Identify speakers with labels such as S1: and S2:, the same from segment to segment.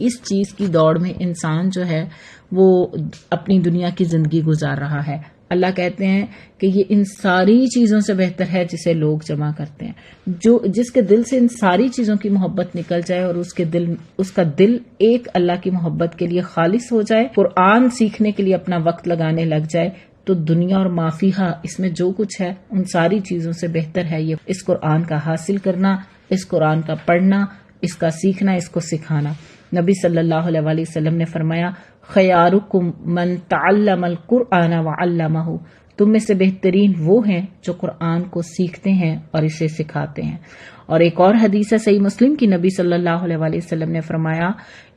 S1: اس چیز کی دوڑ میں انسان جو ہے وہ اپنی دنیا کی زندگی گزار رہا ہے. اللہ کہتے ہیں کہ یہ ان ساری چیزوں سے بہتر ہے جسے لوگ جمع کرتے ہیں. جس کے دل سے ان ساری چیزوں کی محبت نکل جائے اور اس کا دل ایک اللہ کی محبت کے لیے خالص ہو جائے, قرآن سیکھنے کے لیے اپنا وقت لگانے لگ جائے, تو دنیا اور مافیہا اس میں جو کچھ ہے ان ساری چیزوں سے بہتر ہے یہ اس قرآن کا حاصل کرنا, اس قرآن کا پڑھنا, اس کا سیکھنا, اس کو سکھانا. نبی صلی اللہ علیہ وآلہ وسلم نے فرمایا خیارکم من تعلم القرآن وعلمہ, تم میں سے بہترین وہ ہیں جو قرآن کو سیکھتے ہیں اور اسے سکھاتے ہیں. اور ایک اور حدیث ہے صحیح مسلم کی, نبی صلی اللہ علیہ وآلہ وسلم نے فرمایا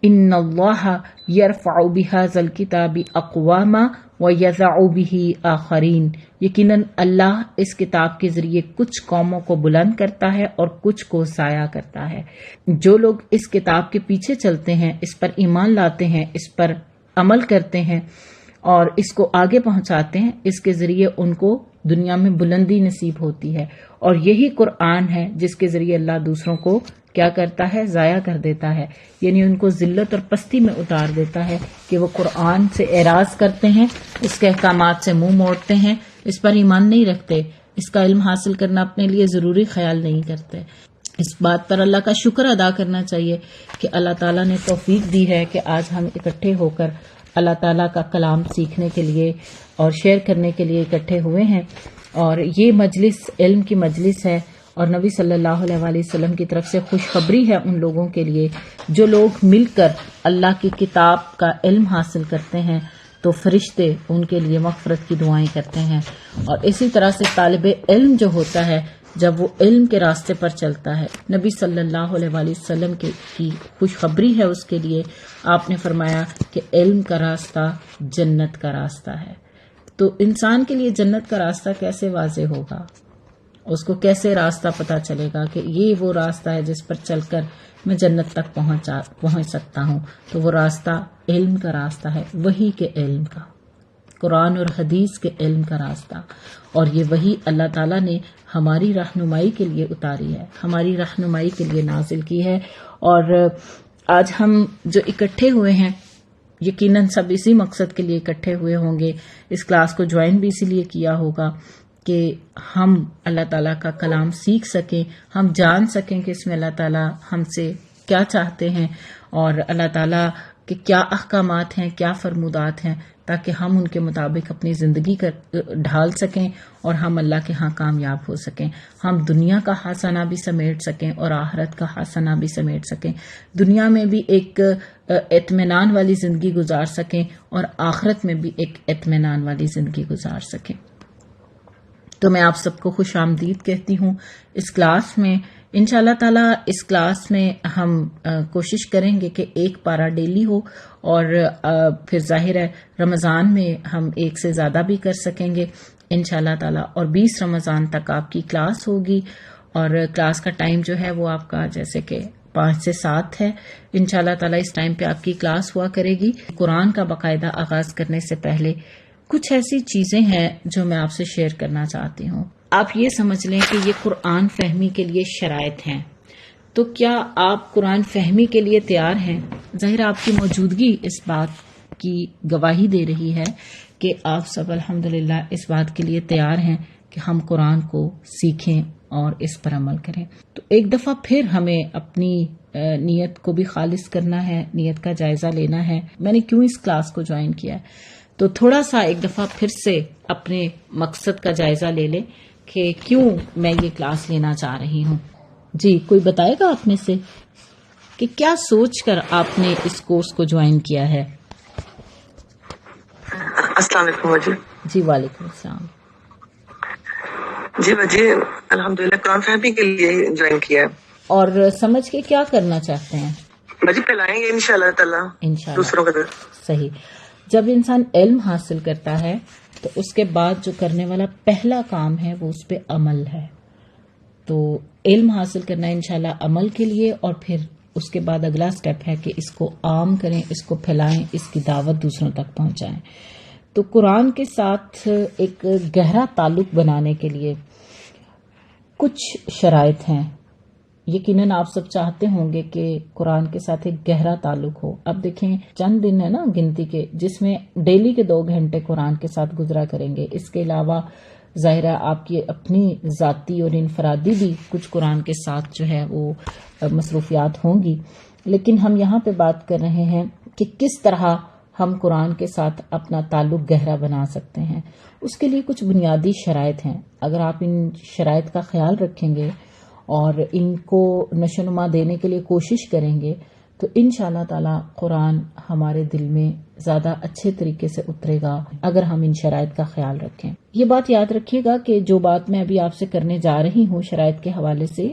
S1: ان اللہ یرفع بہذا الکتاب اقواما ویضع بہ آخرین, یقیناً اللہ اس کتاب کے ذریعے کچھ قوموں کو بلند کرتا ہے اور کچھ کو ضائع کرتا ہے. جو لوگ اس کتاب کے پیچھے چلتے ہیں, اس پر ایمان لاتے ہیں, اس پر عمل کرتے ہیں اور اس کو آگے پہنچاتے ہیں, اس کے ذریعے ان کو دنیا میں بلندی نصیب ہوتی ہے. اور یہی قرآن ہے جس کے ذریعے اللہ دوسروں کو کیا کرتا ہے, ضائع کر دیتا ہے, یعنی ان کو ذلت اور پستی میں اتار دیتا ہے کہ وہ قرآن سے اعراض کرتے ہیں, اس کے احکامات سے منہ موڑتے ہیں, اس پر ایمان نہیں رکھتے, اس کا علم حاصل کرنا اپنے لیے ضروری خیال نہیں کرتے. اس بات پر اللہ کا شکر ادا کرنا چاہیے کہ اللہ تعالیٰ نے توفیق دی ہے کہ آج ہم اکٹھے ہو کر اللہ تعالیٰ کا کلام سیکھنے کے لیے اور شیئر کرنے کے لیے اکٹھے ہوئے ہیں. اور یہ مجلس علم کی مجلس ہے اور نبی صلی اللہ علیہ وآلہ وسلم کی طرف سے خوشخبری ہے ان لوگوں کے لیے جو لوگ مل کر اللہ کی کتاب کا علم حاصل کرتے ہیں, تو فرشتے ان کے لیے مغفرت کی دعائیں کرتے ہیں. اور اسی طرح سے طالب علم جو ہوتا ہے جب وہ علم کے راستے پر چلتا ہے, نبی صلی اللہ علیہ وآلہ وسلم کی خوشخبری ہے اس کے لیے. آپ نے فرمایا کہ علم کا راستہ جنت کا راستہ ہے. تو انسان کے لیے جنت کا راستہ کیسے واضح ہوگا, اس کو کیسے راستہ پتا چلے گا کہ یہ وہ راستہ ہے جس پر چل کر میں جنت تک پہنچ سکتا ہوں؟ تو وہ راستہ علم کا راستہ ہے, وحی کے علم کا, قرآن اور حدیث کے علم کا راستہ. اور یہ وحی اللہ تعالیٰ نے ہماری رہنمائی کے لیے اتاری ہے, ہماری رہنمائی کے لیے نازل کی ہے. اور آج ہم جو اکٹھے ہوئے ہیں یقیناً سب اسی مقصد کے لیے اکٹھے ہوئے ہوں گے. اس کلاس کو جوائن بھی اسی لیے کیا ہوگا کہ ہم اللہ تعالیٰ کا کلام سیکھ سکیں, ہم جان سکیں کہ اس میں اللہ تعالیٰ ہم سے کیا چاہتے ہیں اور اللہ تعالیٰ کے کیا احکامات ہیں, کیا فرمودات ہیں, تاکہ ہم ان کے مطابق اپنی زندگی ڈھال سکیں اور ہم اللہ کے ہاں کامیاب ہو سکیں. ہم دنیا کا حسنہ بھی سمیٹ سکیں اور آخرت کا حسنہ بھی سمیٹ سکیں, دنیا میں بھی ایک اطمینان والی زندگی گزار سکیں اور آخرت میں بھی ایک اطمینان والی زندگی گزار سکیں. تو میں آپ سب کو خوش آمدید کہتی ہوں اس کلاس میں. انشاءاللہ تعالی اس کلاس میں ہم کوشش کریں گے کہ ایک پارہ ڈیلی ہو اور پھر ظاہر ہے رمضان میں ہم ایک سے زیادہ بھی کر سکیں گے انشاءاللہ تعالی. اور 20 رمضان تک آپ کی کلاس ہوگی اور کلاس کا ٹائم جو ہے وہ آپ کا جیسے کہ 5 سے 7 ہے. انشاءاللہ تعالی اس ٹائم پہ آپ کی کلاس ہوا کرے گی. قرآن کا باقاعدہ آغاز کرنے سے پہلے کچھ ایسی چیزیں ہیں جو میں آپ سے شیئر کرنا چاہتی ہوں. آپ یہ سمجھ لیں کہ یہ قرآن فہمی کے لیے شرائط ہیں. تو کیا آپ قرآن فہمی کے لیے تیار ہیں؟ ظاہر آپ کی موجودگی اس بات کی گواہی دے رہی ہے کہ آپ سب الحمدللہ اس بات کے لیے تیار ہیں کہ ہم قرآن کو سیکھیں اور اس پر عمل کریں. تو ایک دفعہ پھر ہمیں اپنی نیت کو بھی خالص کرنا ہے, نیت کا جائزہ لینا ہے. میں نے کیوں اس کلاس کو جوائن کیا ہے, تو تھوڑا سا ایک دفعہ پھر سے اپنے مقصد کا جائزہ لے لیں کہ کیوں میں یہ کلاس لینا چاہ رہی ہوں. جی کوئی بتائے گا آپ میں سے کہ کیا سوچ کر آپ نے اس کورس کو جوائن کیا ہے؟
S2: السلام علیکم.
S1: جی وعلیکم السلام.
S2: جی الحمدللہ قرآن فہمی کے لیے جوائن کیا ہے.
S1: اور سمجھ کے کیا کرنا چاہتے ہیں؟
S2: بجی پھیلائیں گے انشاءاللہ تعالی دوسروں کا.
S1: صحیح. جب انسان علم حاصل کرتا ہے تو اس کے بعد جو کرنے والا پہلا کام ہے وہ اس پہ عمل ہے. تو علم حاصل کرنا انشاءاللہ عمل کے لیے, اور پھر اس کے بعد اگلا سٹیپ ہے کہ اس کو عام کریں, اس کو پھیلائیں, اس کی دعوت دوسروں تک پہنچائیں. تو قرآن کے ساتھ ایک گہرا تعلق بنانے کے لیے کچھ شرائط ہیں. یقیناً آپ سب چاہتے ہوں گے کہ قرآن کے ساتھ ایک گہرا تعلق ہو. اب دیکھیں چند دن ہے نا گنتی کے جس میں ڈیلی کے 2 گھنٹے قرآن کے ساتھ گزرا کریں گے. اس کے علاوہ ظاہرہ آپ کی اپنی ذاتی اور انفرادی بھی کچھ قرآن کے ساتھ جو ہے وہ مصروفیات ہوں گی. لیکن ہم یہاں پہ بات کر رہے ہیں کہ کس طرح ہم قرآن کے ساتھ اپنا تعلق گہرا بنا سکتے ہیں. اس کے لیے کچھ بنیادی شرائط ہیں. اگر آپ ان شرائط کا خیال رکھیں گے اور ان کو نشوونما دینے کے لیے کوشش کریں گے تو انشاءاللہ تعالی قرآن ہمارے دل میں زیادہ اچھے طریقے سے اترے گا اگر ہم ان شرائط کا خیال رکھیں. یہ بات یاد رکھیے گا کہ جو بات میں ابھی آپ سے کرنے جا رہی ہوں شرائط کے حوالے سے،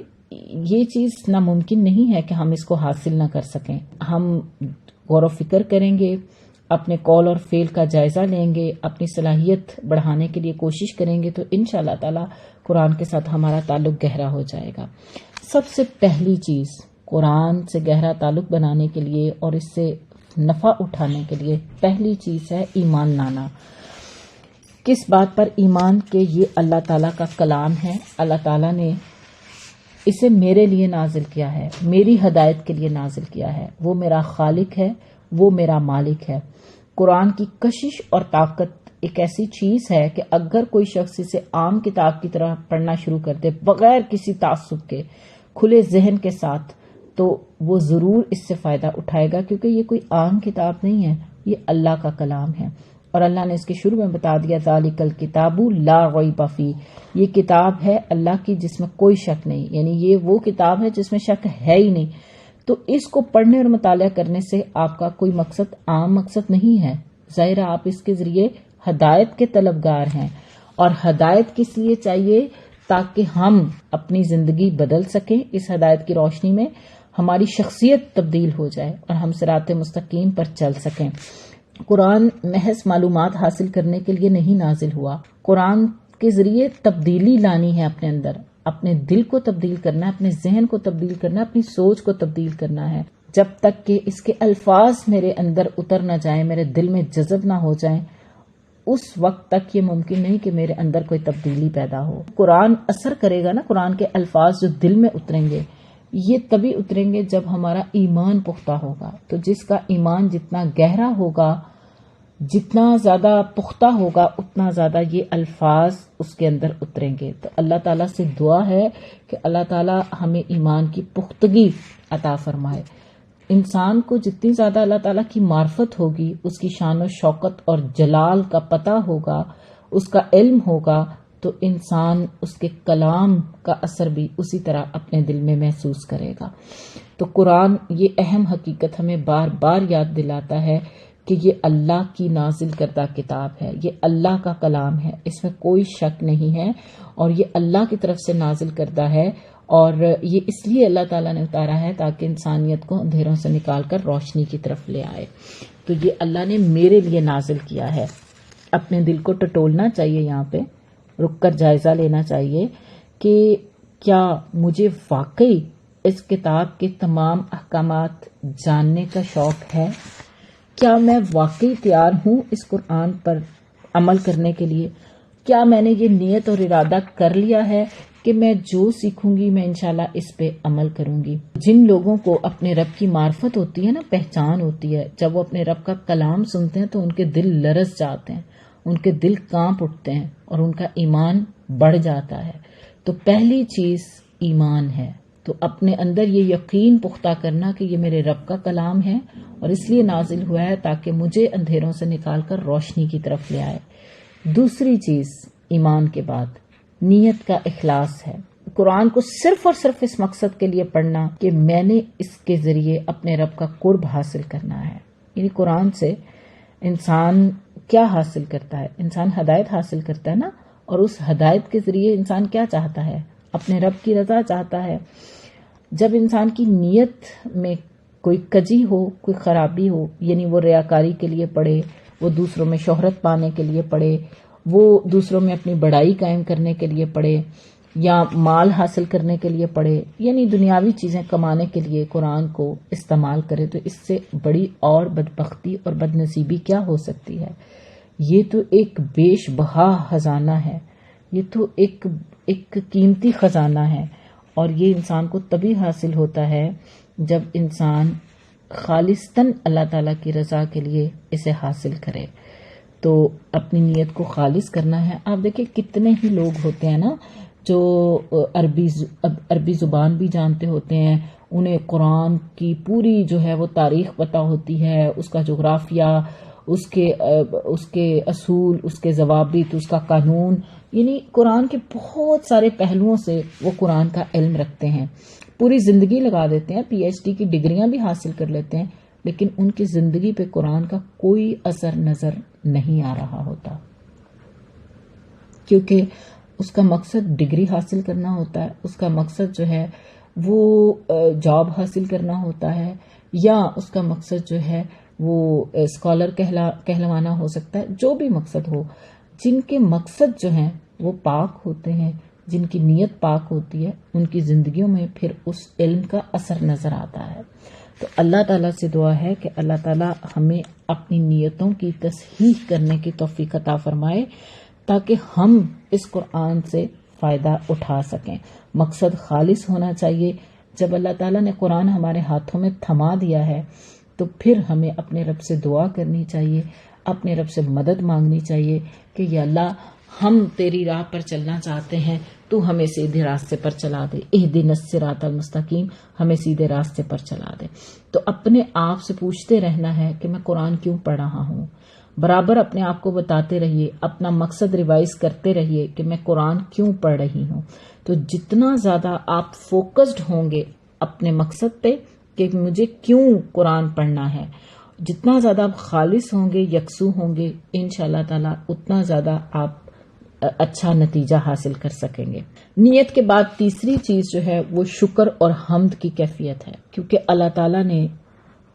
S1: یہ چیز ناممکن نہیں ہے کہ ہم اس کو حاصل نہ کر سکیں. ہم غور و فکر کریں گے، اپنے قول اور فعل کا جائزہ لیں گے، اپنی صلاحیت بڑھانے کے لیے کوشش کریں گے تو انشاءاللہ تعالی قرآن کے ساتھ ہمارا تعلق گہرا ہو جائے گا. سب سے پہلی چیز قرآن سے گہرا تعلق بنانے کے لیے اور اس سے نفع اٹھانے کے لیے پہلی چیز ہے ایمان لانا. کس بات پر ایمان کہ یہ اللہ تعالیٰ کا کلام ہے، اللہ تعالیٰ نے اسے میرے لیے نازل کیا ہے، میری ہدایت کے لیے نازل کیا ہے. وہ میرا خالق ہے، وہ میرا مالک ہے. قرآن کی کشش اور طاقت ایک ایسی چیز ہے کہ اگر کوئی شخص اسے عام کتاب کی طرح پڑھنا شروع کر دے بغیر کسی تعصب کے، کھلے ذہن کے ساتھ، تو وہ ضرور اس سے فائدہ اٹھائے گا، کیونکہ یہ کوئی عام کتاب نہیں ہے، یہ اللہ کا کلام ہے. اور اللہ نے اس کے شروع میں بتا دیا ذالک الکتاب لا ریب فیہ، یہ کتاب ہے اللہ کی جس میں کوئی شک نہیں، یعنی یہ وہ کتاب ہے جس میں شک ہے ہی نہیں. تو اس کو پڑھنے اور مطالعہ کرنے سے آپ کا کوئی مقصد عام مقصد نہیں ہے. ظاہر آپ اس کے ذریعے ہدایت کے طلبگار ہیں، اور ہدایت کس لیے چاہیے؟ تاکہ ہم اپنی زندگی بدل سکیں، اس ہدایت کی روشنی میں ہماری شخصیت تبدیل ہو جائے اور ہم صراط مستقیم پر چل سکیں. قرآن محض معلومات حاصل کرنے کے لیے نہیں نازل ہوا. قرآن کے ذریعے تبدیلی لانی ہے اپنے اندر، اپنے دل کو تبدیل کرنا ہے، اپنے ذہن کو تبدیل کرنا ہے، اپنی سوچ کو تبدیل کرنا ہے. جب تک کہ اس کے الفاظ میرے اندر اتر نہ جائیں، میرے دل میں جذب نہ ہو جائیں، اس وقت تک یہ ممکن نہیں کہ میرے اندر کوئی تبدیلی پیدا ہو. قرآن اثر کرے گا نا، قرآن کے الفاظ جو دل میں اتریں گے یہ تبھی اتریں گے جب ہمارا ایمان پختہ ہوگا. تو جس کا ایمان جتنا گہرا ہوگا، جتنا زیادہ پختہ ہوگا، اتنا زیادہ یہ الفاظ اس کے اندر اتریں گے. تو اللہ تعالیٰ سے دعا ہے کہ اللہ تعالیٰ ہمیں ایمان کی پختگی عطا فرمائے. انسان کو جتنی زیادہ اللہ تعالیٰ کی معرفت ہوگی، اس کی شان و شوکت اور جلال کا پتہ ہوگا، اس کا علم ہوگا، تو انسان اس کے کلام کا اثر بھی اسی طرح اپنے دل میں محسوس کرے گا. تو قرآن یہ اہم حقیقت ہمیں بار بار یاد دلاتا ہے کہ یہ اللہ کی نازل کردہ کتاب ہے، یہ اللہ کا کلام ہے، اس میں کوئی شک نہیں ہے، اور یہ اللہ کی طرف سے نازل کردہ ہے. اور یہ اس لیے اللہ تعالیٰ نے اتارا ہے تاکہ انسانیت کو اندھیروں سے نکال کر روشنی کی طرف لے آئے. تو یہ اللہ نے میرے لیے نازل کیا ہے. اپنے دل کو ٹٹولنا چاہیے، یہاں پہ رک کر جائزہ لینا چاہیے کہ کیا مجھے واقعی اس کتاب کے تمام احکامات جاننے کا شوق ہے؟ کیا میں واقعی تیار ہوں اس قرآن پر عمل کرنے کے لیے؟ کیا میں نے یہ نیت اور ارادہ کر لیا ہے کہ میں جو سیکھوں گی میں انشاءاللہ اس پہ عمل کروں گی؟ جن لوگوں کو اپنے رب کی معرفت ہوتی ہے نا، پہچان ہوتی ہے، جب وہ اپنے رب کا کلام سنتے ہیں تو ان کے دل لرز جاتے ہیں، ان کے دل کانپ اٹھتے ہیں اور ان کا ایمان بڑھ جاتا ہے. تو پہلی چیز ایمان ہے. تو اپنے اندر یہ یقین پختہ کرنا کہ یہ میرے رب کا کلام ہے اور اس لیے نازل ہوا ہے تاکہ مجھے اندھیروں سے نکال کر روشنی کی طرف لے آئے. دوسری چیز ایمان کے بعد نیت کا اخلاص ہے. قرآن کو صرف اور صرف اس مقصد کے لیے پڑھنا کہ میں نے اس کے ذریعے اپنے رب کا قرب حاصل کرنا ہے. یعنی قرآن سے انسان کیا حاصل کرتا ہے؟ انسان ہدایت حاصل کرتا ہے نا، اور اس ہدایت کے ذریعے انسان کیا چاہتا ہے؟ اپنے رب کی رضا چاہتا ہے. جب انسان کی نیت میں کوئی کجی ہو، کوئی خرابی ہو، یعنی وہ ریاکاری کے لیے پڑھے، وہ دوسروں میں شہرت پانے کے لیے پڑھے، وہ دوسروں میں اپنی بڑائی قائم کرنے کے لیے پڑھے، یا مال حاصل کرنے کے لیے پڑھے، یعنی دنیاوی چیزیں کمانے کے لیے قرآن کو استعمال کرے، تو اس سے بڑی اور بدبختی اور بد نصیبی کیا ہو سکتی ہے؟ یہ تو ایک بیش بہا خزانہ ہے، یہ تو ایک قیمتی خزانہ ہے. اور یہ انسان کو تبھی حاصل ہوتا ہے جب انسان خالصتاً اللہ تعالیٰ کی رضا کے لیے اسے حاصل کرے. تو اپنی نیت کو خالص کرنا ہے. آپ دیکھیں کتنے ہی لوگ ہوتے ہیں نا جو عربی زبان بھی جانتے ہوتے ہیں، انہیں قرآن کی پوری جو ہے وہ تاریخ پتہ ہوتی ہے، اس کا جغرافیہ، اس کے اصول، اس کے ضوابط، اس کا قانون، یعنی قرآن کے بہت سارے پہلوؤں سے وہ قرآن کا علم رکھتے ہیں. پوری زندگی لگا دیتے ہیں، پی ایچ ڈی کی ڈگریاں بھی حاصل کر لیتے ہیں، لیکن ان کی زندگی پہ قرآن کا کوئی اثر نظر نہیں آ رہا ہوتا، کیونکہ اس کا مقصد ڈگری حاصل کرنا ہوتا ہے، اس کا مقصد جو ہے وہ جاب حاصل کرنا ہوتا ہے، یا اس کا مقصد جو ہے وہ اسکالر کہلوانا ہو سکتا ہے. جو بھی مقصد ہو، جن کے مقصد جو ہیں وہ پاک ہوتے ہیں، جن کی نیت پاک ہوتی ہے، ان کی زندگیوں میں پھر اس علم کا اثر نظر آتا ہے. تو اللہ تعالیٰ سے دعا ہے کہ اللہ تعالیٰ ہمیں اپنی نیتوں کی تصحیح کرنے کی توفیق عطا فرمائے تاکہ ہم اس قرآن سے فائدہ اٹھا سکیں. مقصد خالص ہونا چاہیے. جب اللہ تعالیٰ نے قرآن ہمارے ہاتھوں میں تھما دیا ہے تو پھر ہمیں اپنے رب سے دعا کرنی چاہیے، اپنے رب سے مدد مانگنی چاہیے کہ یا اللہ ہم تیری راہ پر چلنا چاہتے ہیں، تو ہمیں سیدھے راستے پر چلا دے. اہدنا الصراط المستقیم، ہمیں سیدھے راستے پر چلا دے. تو اپنے آپ سے پوچھتے رہنا ہے کہ میں قرآن کیوں پڑھ رہا ہوں. برابر اپنے آپ کو بتاتے رہیے، اپنا مقصد ریوائز کرتے رہیے کہ میں قرآن کیوں پڑھ رہی ہوں. تو جتنا زیادہ آپ فوکسڈ ہوں گے اپنے مقصد پہ کہ مجھے کیوں قرآن پڑھنا ہے، جتنا زیادہ آپ خالص ہوں گے، یکسو ہوں گے، انشاءاللہ تعالی اتنا زیادہ آپ اچھا نتیجہ حاصل کر سکیں گے. نیت کے بعد تیسری چیز جو ہے وہ شکر اور حمد کی کیفیت ہے، کیونکہ اللہ تعالیٰ نے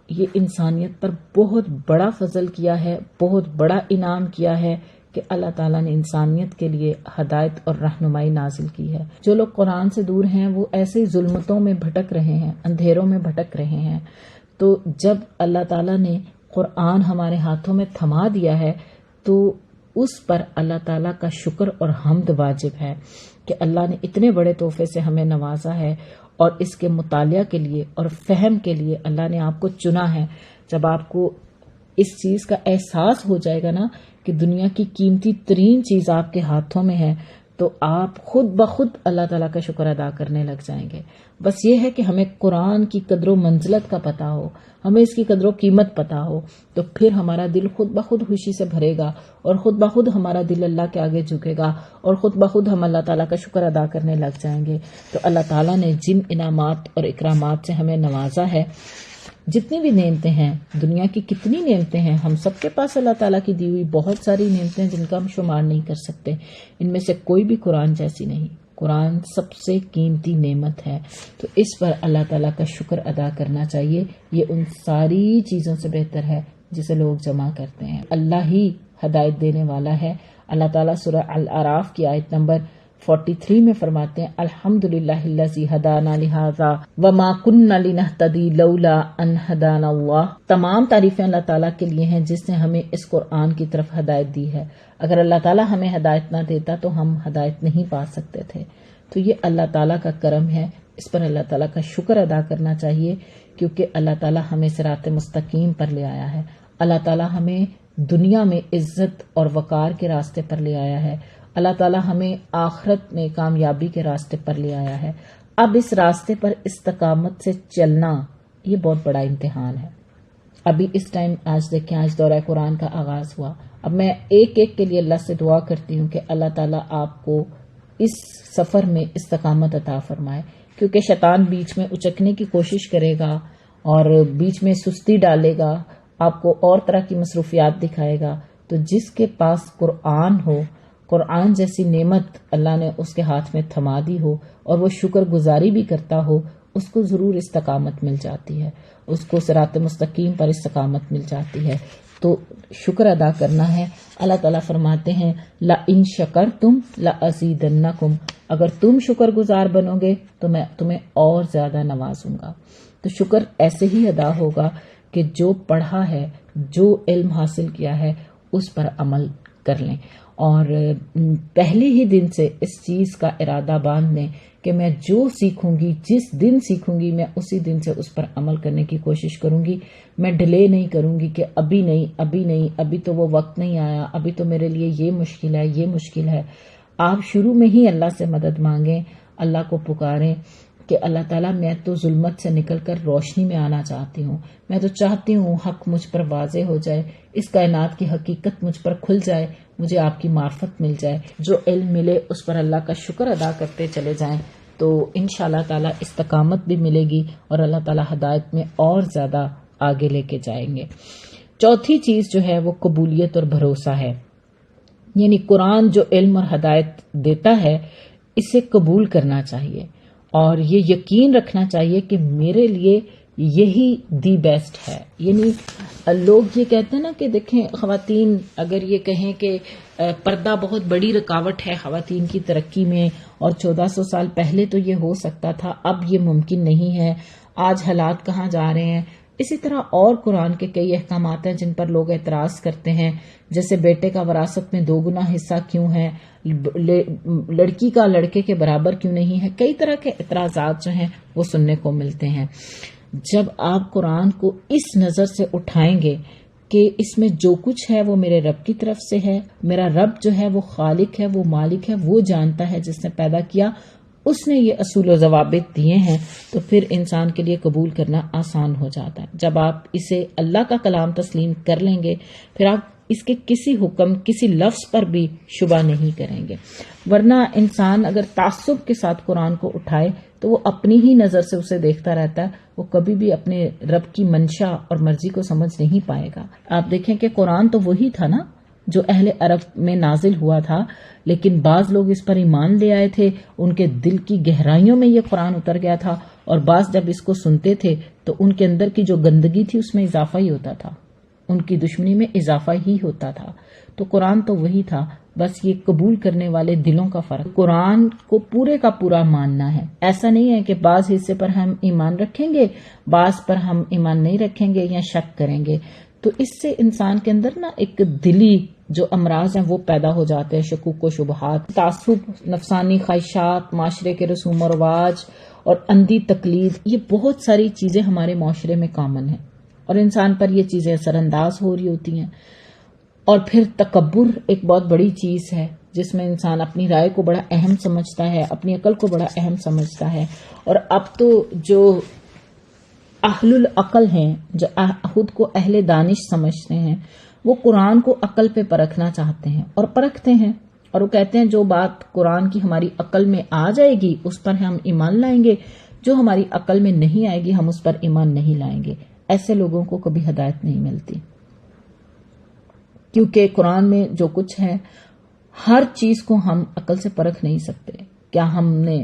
S1: یہ انسانیت پر بہت بڑا فضل کیا ہے، بہت بڑا انعام کیا ہے کہ اللہ تعالیٰ نے انسانیت کے لیے ہدایت اور رہنمائی نازل کی ہے. جو لوگ قرآن سے دور ہیں وہ ایسے ہی ظلمتوں میں بھٹک رہے ہیں، اندھیروں میں بھٹک رہے ہیں. تو جب اللہ تعالیٰ نے قرآن ہمارے ہاتھوں میں تھما دیا ہے تو اس پر اللہ تعالیٰ کا شکر اور حمد واجب ہے کہ اللہ نے اتنے بڑے تحفے سے ہمیں نوازا ہے، اور اس کے مطالعہ کے لیے اور فہم کے لیے اللہ نے آپ کو چنا ہے. جب آپ کو اس چیز کا احساس ہو جائے گا نا کہ دنیا کی قیمتی ترین چیز آپ کے ہاتھوں میں ہے، تو آپ خود بخود اللہ تعالیٰ کا شکر ادا کرنے لگ جائیں گے. بس یہ ہے کہ ہمیں قرآن کی قدر و منزلت کا پتہ ہو، ہمیں اس کی قدر و قیمت پتہ ہو، تو پھر ہمارا دل خود بخود خوشی سے بھرے گا، اور خود بخود ہمارا دل اللہ کے آگے جھکے گا، اور خود بخود ہم اللہ تعالیٰ کا شکر ادا کرنے لگ جائیں گے. تو اللہ تعالیٰ نے جن انعامات اور اکرامات سے ہمیں نوازا ہے، جتنی بھی نعمتیں ہیں، دنیا کی کتنی نعمتیں ہیں، ہم سب کے پاس اللہ تعالیٰ کی دی ہوئی بہت ساری نعمتیں جن کا ہم شمار نہیں کر سکتے. ان میں سے کوئی بھی قرآن جیسی نہیں. قرآن سب سے قیمتی نعمت ہے، تو اس پر اللہ تعالیٰ کا شکر ادا کرنا چاہیے. یہ ان ساری چیزوں سے بہتر ہے جسے لوگ جمع کرتے ہیں. اللہ ہی ہدایت دینے والا ہے. اللہ تعالیٰ سورہ الاعراف کی آیت نمبر 43 میں فرماتے ہیں الحمدللہ الذی ہدانا لہذا وما کننا لنہتدی لولا ان ہدانا اللہ. تمام تعریفیں اللہ تعالیٰ کے لیے ہیں جس نے ہمیں اس قرآن کی طرف ہدایت دی ہے. اگر اللہ تعالیٰ ہمیں ہدایت نہ دیتا تو ہم ہدایت نہیں پا سکتے تھے. تو یہ اللہ تعالیٰ کا کرم ہے، اس پر اللہ تعالیٰ کا شکر ادا کرنا چاہیے، کیونکہ اللہ تعالیٰ ہمیں صراط مستقیم پر لے آیا ہے. اللہ تعالیٰ ہمیں دنیا میں عزت اور وقار کے راستے پر لے آیا ہے. اللہ تعالیٰ ہمیں آخرت میں کامیابی کے راستے پر لے آیا ہے. اب اس راستے پر استقامت سے چلنا یہ بہت بڑا امتحان ہے. ابھی اس ٹائم آج دیکھیں، آج دورہ قرآن کا آغاز ہوا. اب میں ایک ایک کے لیے اللہ سے دعا کرتی ہوں کہ اللہ تعالیٰ آپ کو اس سفر میں استقامت عطا فرمائے، کیونکہ شیطان بیچ میں اچکنے کی کوشش کرے گا اور بیچ میں سستی ڈالے گا، آپ کو اور طرح کی مصروفیات دکھائے گا. تو جس کے پاس قرآن ہو، قرآن جیسی نعمت اللہ نے اس کے ہاتھ میں تھما دی ہو اور وہ شکر گزاری بھی کرتا ہو، اس کو ضرور استقامت مل جاتی ہے، اس کو صراط مستقیم پر استقامت مل جاتی ہے. تو شکر ادا کرنا ہے. اللہ تعالیٰ فرماتے ہیں لَإِن شَكَرْتُمْ لَأَزِيدَنَّكُمْ، اگر تم شکر گزار بنو گے تو میں تمہیں اور زیادہ نوازوں گا. تو شکر ایسے ہی ادا ہوگا کہ جو پڑھا ہے، جو علم حاصل کیا ہے، اس پر عمل کر لیں، اور پہلے ہی دن سے اس چیز کا ارادہ باندھ لیں کہ میں جو سیکھوں گی، جس دن سیکھوں گی، میں اسی دن سے اس پر عمل کرنے کی کوشش کروں گی. میں ڈیلے نہیں کروں گی کہ ابھی نہیں، ابھی تو وہ وقت نہیں آیا، ابھی تو میرے لیے یہ مشکل ہے. آپ شروع میں ہی اللہ سے مدد مانگیں، اللہ کو پکاریں کہ اللہ تعالیٰ میں تو ظلمت سے نکل کر روشنی میں آنا چاہتی ہوں، میں تو چاہتی ہوں حق مجھ پر واضح ہو جائے، اس کائنات کی حقیقت مجھ پر کھل جائے، مجھے آپ کی معرفت مل جائے. جو علم ملے اس پر اللہ کا شکر ادا کرتے چلے جائیں تو انشاءاللہ تعالیٰ استقامت بھی ملے گی اور اللہ تعالیٰ ہدایت میں اور زیادہ آگے لے کے جائیں گے. چوتھی چیز جو ہے وہ قبولیت اور بھروسہ ہے. یعنی قرآن جو علم اور ہدایت دیتا ہے اسے قبول کرنا چاہیے اور یہ یقین رکھنا چاہیے کہ میرے لیے یہی دی بیسٹ ہے. یعنی لوگ یہ کہتے ہیں نا کہ دیکھیں خواتین اگر یہ کہیں کہ پردہ بہت بڑی رکاوٹ ہے خواتین کی ترقی میں اور 1400 سال پہلے تو یہ ہو سکتا تھا، اب یہ ممکن نہیں ہے، آج حالات کہاں جا رہے ہیں. اسی طرح اور قرآن کے کئی احکامات ہیں جن پر لوگ اعتراض کرتے ہیں، جیسے بیٹے کا وراثت میں 2 گنا حصہ کیوں ہے، لڑکی کا لڑکے کے برابر کیوں نہیں ہے. کئی طرح کے اعتراضات جو ہیں وہ سننے کو ملتے ہیں. جب آپ قرآن کو اس نظر سے اٹھائیں گے کہ اس میں جو کچھ ہے وہ میرے رب کی طرف سے ہے، میرا رب جو ہے وہ خالق ہے، وہ مالک ہے، وہ جانتا ہے جس نے پیدا کیا، اس نے یہ اصول و ضوابط دیے ہیں، تو پھر انسان کے لیے قبول کرنا آسان ہو جاتا ہے. جب آپ اسے اللہ کا کلام تسلیم کر لیں گے پھر آپ اس کے کسی حکم، کسی لفظ پر بھی شبہ نہیں کریں گے. ورنہ انسان اگر تعصب کے ساتھ قرآن کو اٹھائے تو وہ اپنی ہی نظر سے اسے دیکھتا رہتا ہے، وہ کبھی بھی اپنے رب کی منشا اور مرضی کو سمجھ نہیں پائے گا. آپ دیکھیں کہ قرآن تو وہی تھا نا جو اہل عرب میں نازل ہوا تھا، لیکن بعض لوگ اس پر ایمان لے آئے تھے، ان کے دل کی گہرائیوں میں یہ قرآن اتر گیا تھا، اور بعض جب اس کو سنتے تھے تو ان کے اندر کی جو گندگی تھی اس میں اضافہ ہی ہوتا تھا، ان کی دشمنی میں اضافہ ہی ہوتا تھا. تو قرآن تو وہی تھا، بس یہ قبول کرنے والے دلوں کا فرق. قرآن کو پورے کا پورا ماننا ہے. ایسا نہیں ہے کہ بعض حصے پر ہم ایمان رکھیں گے، بعض پر ہم ایمان نہیں رکھیں گے یا شک کریں گے. تو اس سے انسان کے اندر نا ایک دلی جو امراض ہیں وہ پیدا ہو جاتے ہیں، شکوک و شبہات، تعصب، نفسانی خواہشات، معاشرے کے رسوم و رواج اور اندھی تقلید. یہ بہت ساری چیزیں ہمارے معاشرے میں کامن ہیں اور انسان پر یہ چیزیں اثر انداز ہو رہی ہوتی ہیں. اور پھر تکبر ایک بہت بڑی چیز ہے جس میں انسان اپنی رائے کو بڑا اہم سمجھتا ہے، اپنی عقل کو بڑا اہم سمجھتا ہے. اور اب تو جو اہل العقل ہیں، جو خود کو اہل دانش سمجھتے ہیں، وہ قرآن کو عقل پہ پرکھنا چاہتے ہیں اور پرکھتے ہیں، اور وہ کہتے ہیں جو بات قرآن کی ہماری عقل میں آ جائے گی اس پر ہم ایمان لائیں گے، جو ہماری عقل میں نہیں آئے گی ہم اس پر ایمان نہیں لائیں گے. ایسے لوگوں کو کبھی ہدایت نہیں ملتی، کیونکہ قرآن میں جو کچھ ہے ہر چیز کو ہم عقل سے پرکھ نہیں سکتے. کیا ہم نے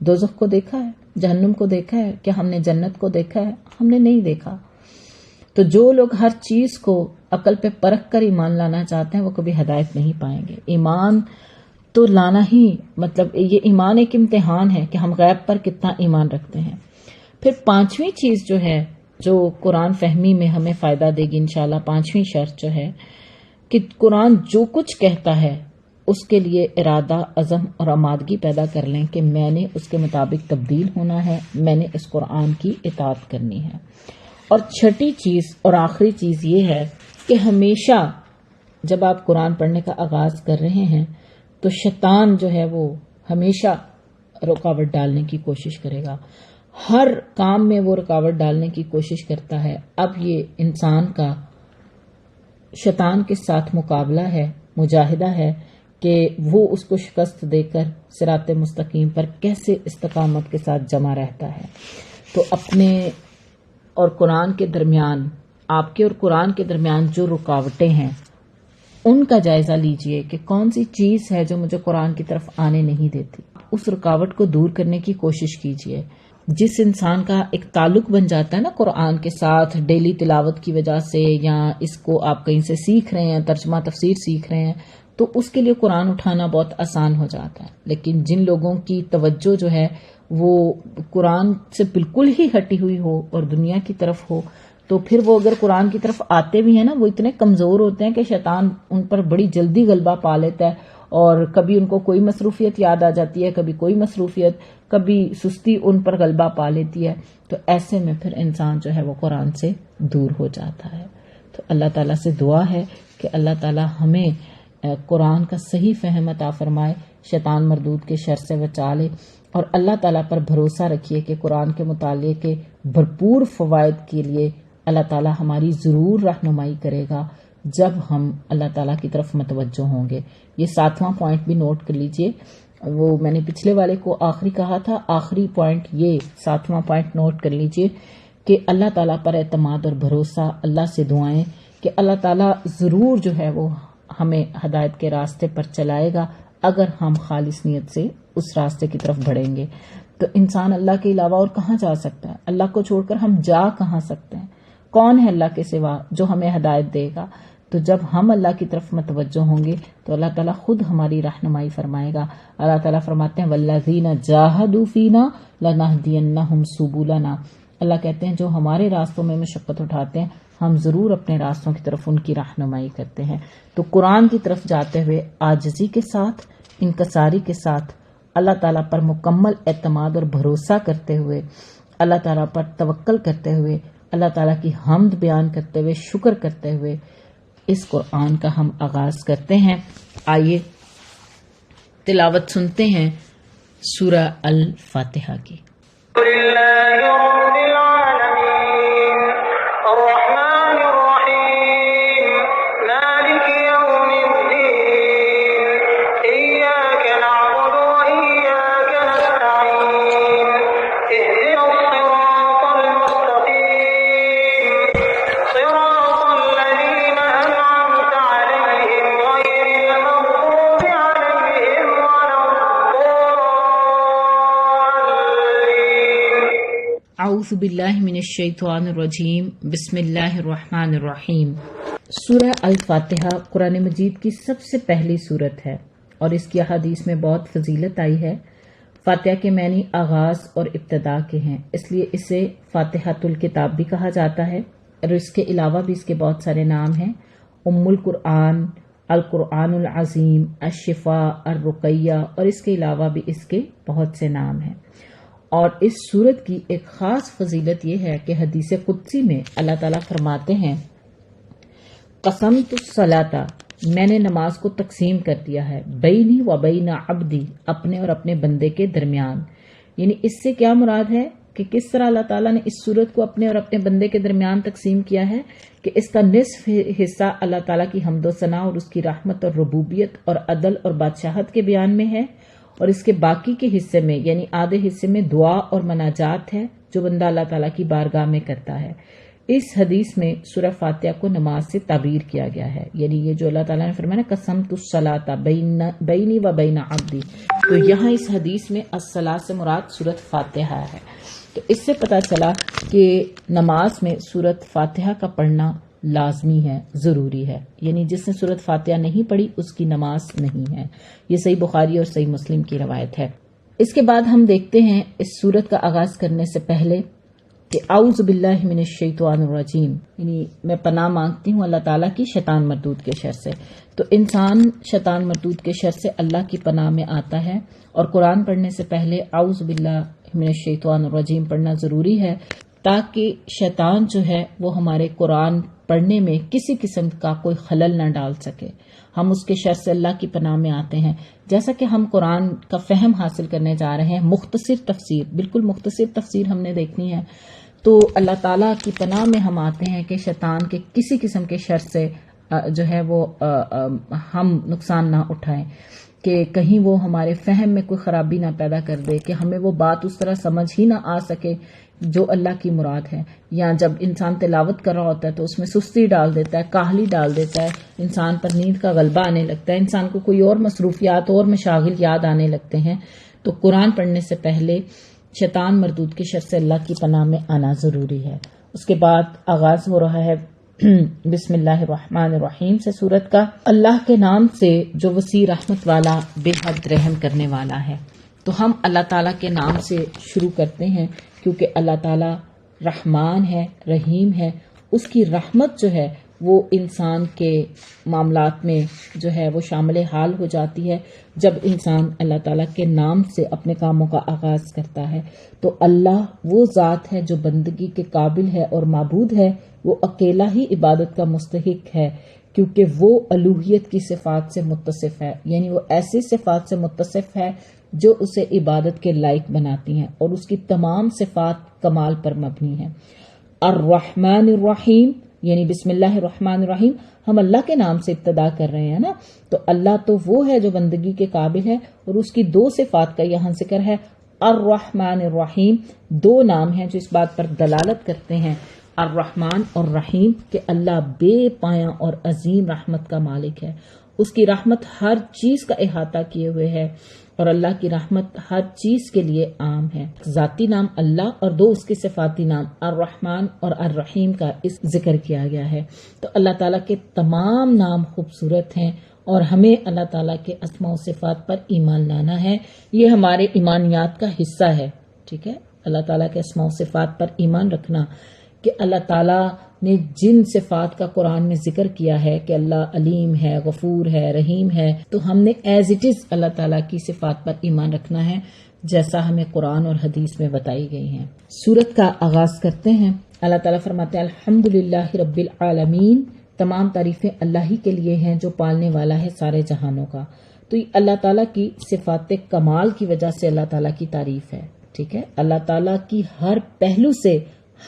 S1: دوزخ کو دیکھا ہے، جہنم کو دیکھا ہے؟ کیا ہم نے جنت کو دیکھا ہے؟ ہم نے نہیں دیکھا. تو جو لوگ ہر چیز کو عقل پہ پرکھ کر ایمان لانا چاہتے ہیں وہ کبھی ہدایت نہیں پائیں گے. ایمان تو لانا ہی مطلب یہ ایمان ایک امتحان ہے کہ ہم غیب پر کتنا ایمان رکھتے ہیں. پھر 5ویں چیز جو ہے جو قرآن فہمی میں ہمیں فائدہ دے گی انشاءاللہ، 5ویں شرط جو ہے کہ قرآن جو کچھ کہتا ہے اس کے لیے ارادہ، عزم اور آمادگی پیدا کر لیں کہ میں نے اس کے مطابق تبدیل ہونا ہے، میں نے اس قرآن کی اطاعت کرنی ہے. اور 6ٹھی چیز اور آخری چیز یہ ہے کہ ہمیشہ جب آپ قرآن پڑھنے کا آغاز کر رہے ہیں تو شیطان جو ہے وہ ہمیشہ رکاوٹ ڈالنے کی کوشش کرے گا، ہر کام میں وہ رکاوٹ ڈالنے کی کوشش کرتا ہے. اب یہ انسان کا شیطان کے ساتھ مقابلہ ہے، مجاہدہ ہے کہ وہ اس کو شکست دے کر صراط مستقیم پر کیسے استقامت کے ساتھ جمع رہتا ہے. تو اپنے اور قرآن کے درمیان، آپ کے اور قرآن کے درمیان جو رکاوٹیں ہیں ان کا جائزہ لیجئے کہ کون سی چیز ہے جو مجھے قرآن کی طرف آنے نہیں دیتی. اس رکاوٹ کو دور کرنے کی کوشش کیجئے. جس انسان کا ایک تعلق بن جاتا ہے نا قرآن کے ساتھ ڈیلی تلاوت کی وجہ سے، یا اس کو آپ کہیں سے سیکھ رہے ہیں، ترجمہ تفسیر سیکھ رہے ہیں، تو اس کے لیے قرآن اٹھانا بہت آسان ہو جاتا ہے. لیکن جن لوگوں کی توجہ جو ہے وہ قرآن سے بالکل ہی ہٹی ہوئی ہو اور دنیا کی طرف ہو، تو پھر وہ اگر قرآن کی طرف آتے بھی ہیں نا، وہ اتنے کمزور ہوتے ہیں کہ شیطان ان پر بڑی جلدی غلبہ پا لیتا ہے، اور کبھی ان کو کوئی مصروفیت یاد آ جاتی ہے، کبھی کوئی مصروفیت، کبھی سستی ان پر غلبہ پا لیتی ہے، تو ایسے میں پھر انسان جو ہے وہ قرآن سے دور ہو جاتا ہے۔ تو اللہ تعالیٰ سے دعا ہے کہ اللہ تعالیٰ ہمیں قرآن کا صحیح فہم عطا فرمائے، شیطان مردود کے شر سے بچا لے، اور اللہ تعالیٰ پر بھروسہ رکھیے کہ قرآن کے مطالعے کے بھرپور فوائد کے لیے اللہ تعالیٰ ہماری ضرور رہنمائی کرے گا جب ہم اللہ تعالیٰ کی طرف متوجہ ہوں گے۔ یہ 7واں پوائنٹ بھی نوٹ کر لیجئے، وہ میں نے پچھلے والے کو آخری کہا تھا، آخری پوائنٹ یہ 7واں پوائنٹ نوٹ کر لیجئے کہ اللہ تعالیٰ پر اعتماد اور بھروسہ، اللہ سے دعائیں کہ اللہ تعالیٰ ضرور جو ہے وہ ہمیں ہدایت کے راستے پر چلائے گا اگر ہم خالص نیت سے اس راستے کی طرف بڑھیں گے۔ تو انسان اللہ کے علاوہ اور کہاں جا سکتا ہے؟ اللہ کو چھوڑ کر ہم جا کہاں سکتے ہیں؟ کون ہے اللہ کے سوا جو ہمیں ہدایت دے گا؟ تو جب ہم اللہ کی طرف متوجہ ہوں گے تو اللہ تعالیٰ خود ہماری رہنمائی فرمائے گا۔ اللہ تعالیٰ فرماتے ہیں وَالَّذِينَ جَاهَدُوا فِينَا لَنَهْدِيَنَّهُمْ سُبُلَنَا، اللہ کہتے ہیں جو ہمارے راستوں میں مشقت اٹھاتے ہیں ہم ضرور اپنے راستوں کی طرف ان کی رہنمائی کرتے ہیں۔ تو قرآن کی طرف جاتے ہوئے عاجزی کے ساتھ، انکساری کے ساتھ، اللہ تعالیٰ پر مکمل اعتماد اور بھروسہ کرتے ہوئے، اللہ تعالیٰ پر توکل کرتے ہوئے، اللہ تعالیٰ کی حمد بیان کرتے ہوئے، شکر کرتے ہوئے اس قرآن کا ہم آغاز کرتے ہیں۔ آئیے تلاوت سنتے ہیں سورہ الفاتحہ کی۔ اعوذ باللہ من الشیطان الرجیم، بسم اللہ الرحمن الرحیم۔ سورہ الفاتحہ قرآن مجید کی سب سے پہلی سورت ہے اور اس کی احادیث میں بہت فضیلت آئی ہے۔ فاتحہ کے معنی آغاز اور ابتدا کے ہیں، اس لیے اسے فاتحۃ الکتاب بھی کہا جاتا ہے، اور اس کے علاوہ بھی اس کے بہت سارے نام ہیں، ام القرآن، القرآن العظیم، الشفاء، الرقیہ، اور اس کے علاوہ بھی اس کے بہت سے نام ہیں۔ اور اس سورت کی ایک خاص فضیلت یہ ہے کہ حدیث قدسی میں اللہ تعالیٰ فرماتے ہیں قسمت الصلاۃ، میں نے نماز کو تقسیم کر دیا ہے، بینی و بین عبدی، اپنے اور اپنے بندے کے درمیان۔ یعنی اس سے کیا مراد ہے کہ کس طرح اللہ تعالیٰ نے اس سورت کو اپنے اور اپنے بندے کے درمیان تقسیم کیا ہے کہ اس کا نصف حصہ اللہ تعالیٰ کی حمد و ثنا اور اس کی رحمت اور ربوبیت اور عدل اور بادشاہت کے بیان میں ہے، اور اس کے باقی کے حصے میں یعنی آدھے حصے میں دعا اور مناجات ہے جو بندہ اللہ تعالیٰ کی بارگاہ میں کرتا ہے۔ اس حدیث میں سورہ فاتحہ کو نماز سے تعبیر کیا گیا ہے، یعنی یہ جو اللہ تعالیٰ نے فرمایا نا قسمت الصلاۃ بینی و بین عبدی، تو یہاں اس حدیث میں الصلاۃ سے مراد سورۃ فاتحہ ہے۔ تو اس سے پتہ چلا کہ نماز میں سورۃ فاتحہ کا پڑھنا لازمی ہے، ضروری ہے، یعنی جس نے سورۃ فاتحہ نہیں پڑھی اس کی نماز نہیں ہے۔ یہ صحیح بخاری اور صحیح مسلم کی روایت ہے۔ اس کے بعد ہم دیکھتے ہیں اس سورت کا آغاز کرنے سے پہلے کہ اعوذ باللہ من الشیطان الرجیم، یعنی میں پناہ مانگتی ہوں اللہ تعالیٰ کی شیطان مردود کے شر سے۔ تو انسان شیطان مردود کے شر سے اللہ کی پناہ میں آتا ہے، اور قرآن پڑھنے سے پہلے اعوذ باللہ من الشیطان الرجیم پڑھنا ضروری ہے تاکہ شیطان جو ہے وہ ہمارے قرآن پڑھنے میں کسی قسم کا کوئی خلل نہ ڈال سکے۔ ہم اس کے شر سے اللہ کی پناہ میں آتے ہیں۔ جیسا کہ ہم قرآن کا فہم حاصل کرنے جا رہے ہیں، مختصر تفسیر، بالکل مختصر تفسیر ہم نے دیکھنی ہے، تو اللہ تعالیٰ کی پناہ میں ہم آتے ہیں کہ شیطان کے کسی قسم کے شر سے جو ہے وہ ہم نقصان نہ اٹھائیں، کہ کہیں وہ ہمارے فہم میں کوئی خرابی نہ پیدا کر دے، کہ ہمیں وہ بات اس طرح سمجھ ہی نہ آ سکے جو اللہ کی مراد ہے، یا جب انسان تلاوت کر رہا ہوتا ہے تو اس میں سستی ڈال دیتا ہے، کاہلی ڈال دیتا ہے، انسان پر نیند کا غلبہ آنے لگتا ہے، انسان کو کوئی اور مصروفیات اور مشاغل یاد آنے لگتے ہیں۔ تو قرآن پڑھنے سے پہلے شیطان مردود کے شر سے اللہ کی پناہ میں آنا ضروری ہے۔ اس کے بعد آغاز ہو رہا ہے بسم اللہ الرحمن الرحیم سے سورت کا، اللہ کے نام سے جو وسیع رحمت والا بے حد رحم کرنے والا ہے۔ تو ہم اللہ تعالیٰ کے نام سے شروع کرتے ہیں کیونکہ اللہ تعالیٰ رحمان ہے، رحیم ہے، اس کی رحمت جو ہے وہ انسان کے معاملات میں جو ہے وہ شامل حال ہو جاتی ہے جب انسان اللہ تعالیٰ کے نام سے اپنے کاموں کا آغاز کرتا ہے. تو اللہ وہ ذات ہے جو بندگی کے قابل ہے اور معبود ہے. وہ اکیلا ہی عبادت کا مستحق ہے کیونکہ وہ الوہیت کی صفات سے متصف ہے، یعنی وہ ایسی صفات سے متصف ہے جو اسے عبادت کے لائق بناتی ہیں اور اس کی تمام صفات کمال پر مبنی ہیں. الرحمن الرحیم، یعنی بسم اللہ الرحمن الرحیم، ہم اللہ کے نام سے ابتدا کر رہے ہیں نا، تو اللہ تو وہ ہے جو بندگی کے قابل ہے اور اس کی دو صفات کا یہاں ذکر ہے. الرحمن الرحیم، دو نام ہیں جو اس بات پر دلالت کرتے ہیں، الرحمن اور رحیم، کہ اللہ بے پایاں اور عظیم رحمت کا مالک ہے. اس کی رحمت ہر چیز کا احاطہ کیے ہوئے ہے اور اللہ کی رحمت ہر چیز کے لیے عام ہے. ذاتی نام اللہ اور دو اس کے صفاتی نام الرحمن اور الرحیم کا اس ذکر کیا گیا ہے. تو اللہ تعالیٰ کے تمام نام خوبصورت ہیں اور ہمیں اللہ تعالیٰ کے اسماء و صفات پر ایمان لانا ہے. یہ ہمارے ایمانیات کا حصہ ہے. ٹھیک ہے، اللہ تعالیٰ کے اسماء و صفات پر ایمان رکھنا کہ اللہ تعالیٰ نے جن صفات کا قرآن میں ذکر کیا ہے کہ اللہ علیم ہے، غفور ہے، رحیم ہے، تو ہم نے ایز اٹ از اللہ تعالیٰ کی صفات پر ایمان رکھنا ہے جیسا ہمیں قرآن اور حدیث میں بتائی گئی ہیں. سورت کا آغاز کرتے ہیں. اللہ تعالیٰ فرماتے ہیں الحمدللہ رب العالمین، تمام تعریفیں اللہ ہی کے لیے ہیں جو پالنے والا ہے سارے جہانوں کا. تو یہ اللہ تعالیٰ کی صفات کمال کی وجہ سے اللہ تعالیٰ کی تعریف ہے. ٹھیک ہے، اللہ تعالیٰ کی ہر پہلو سے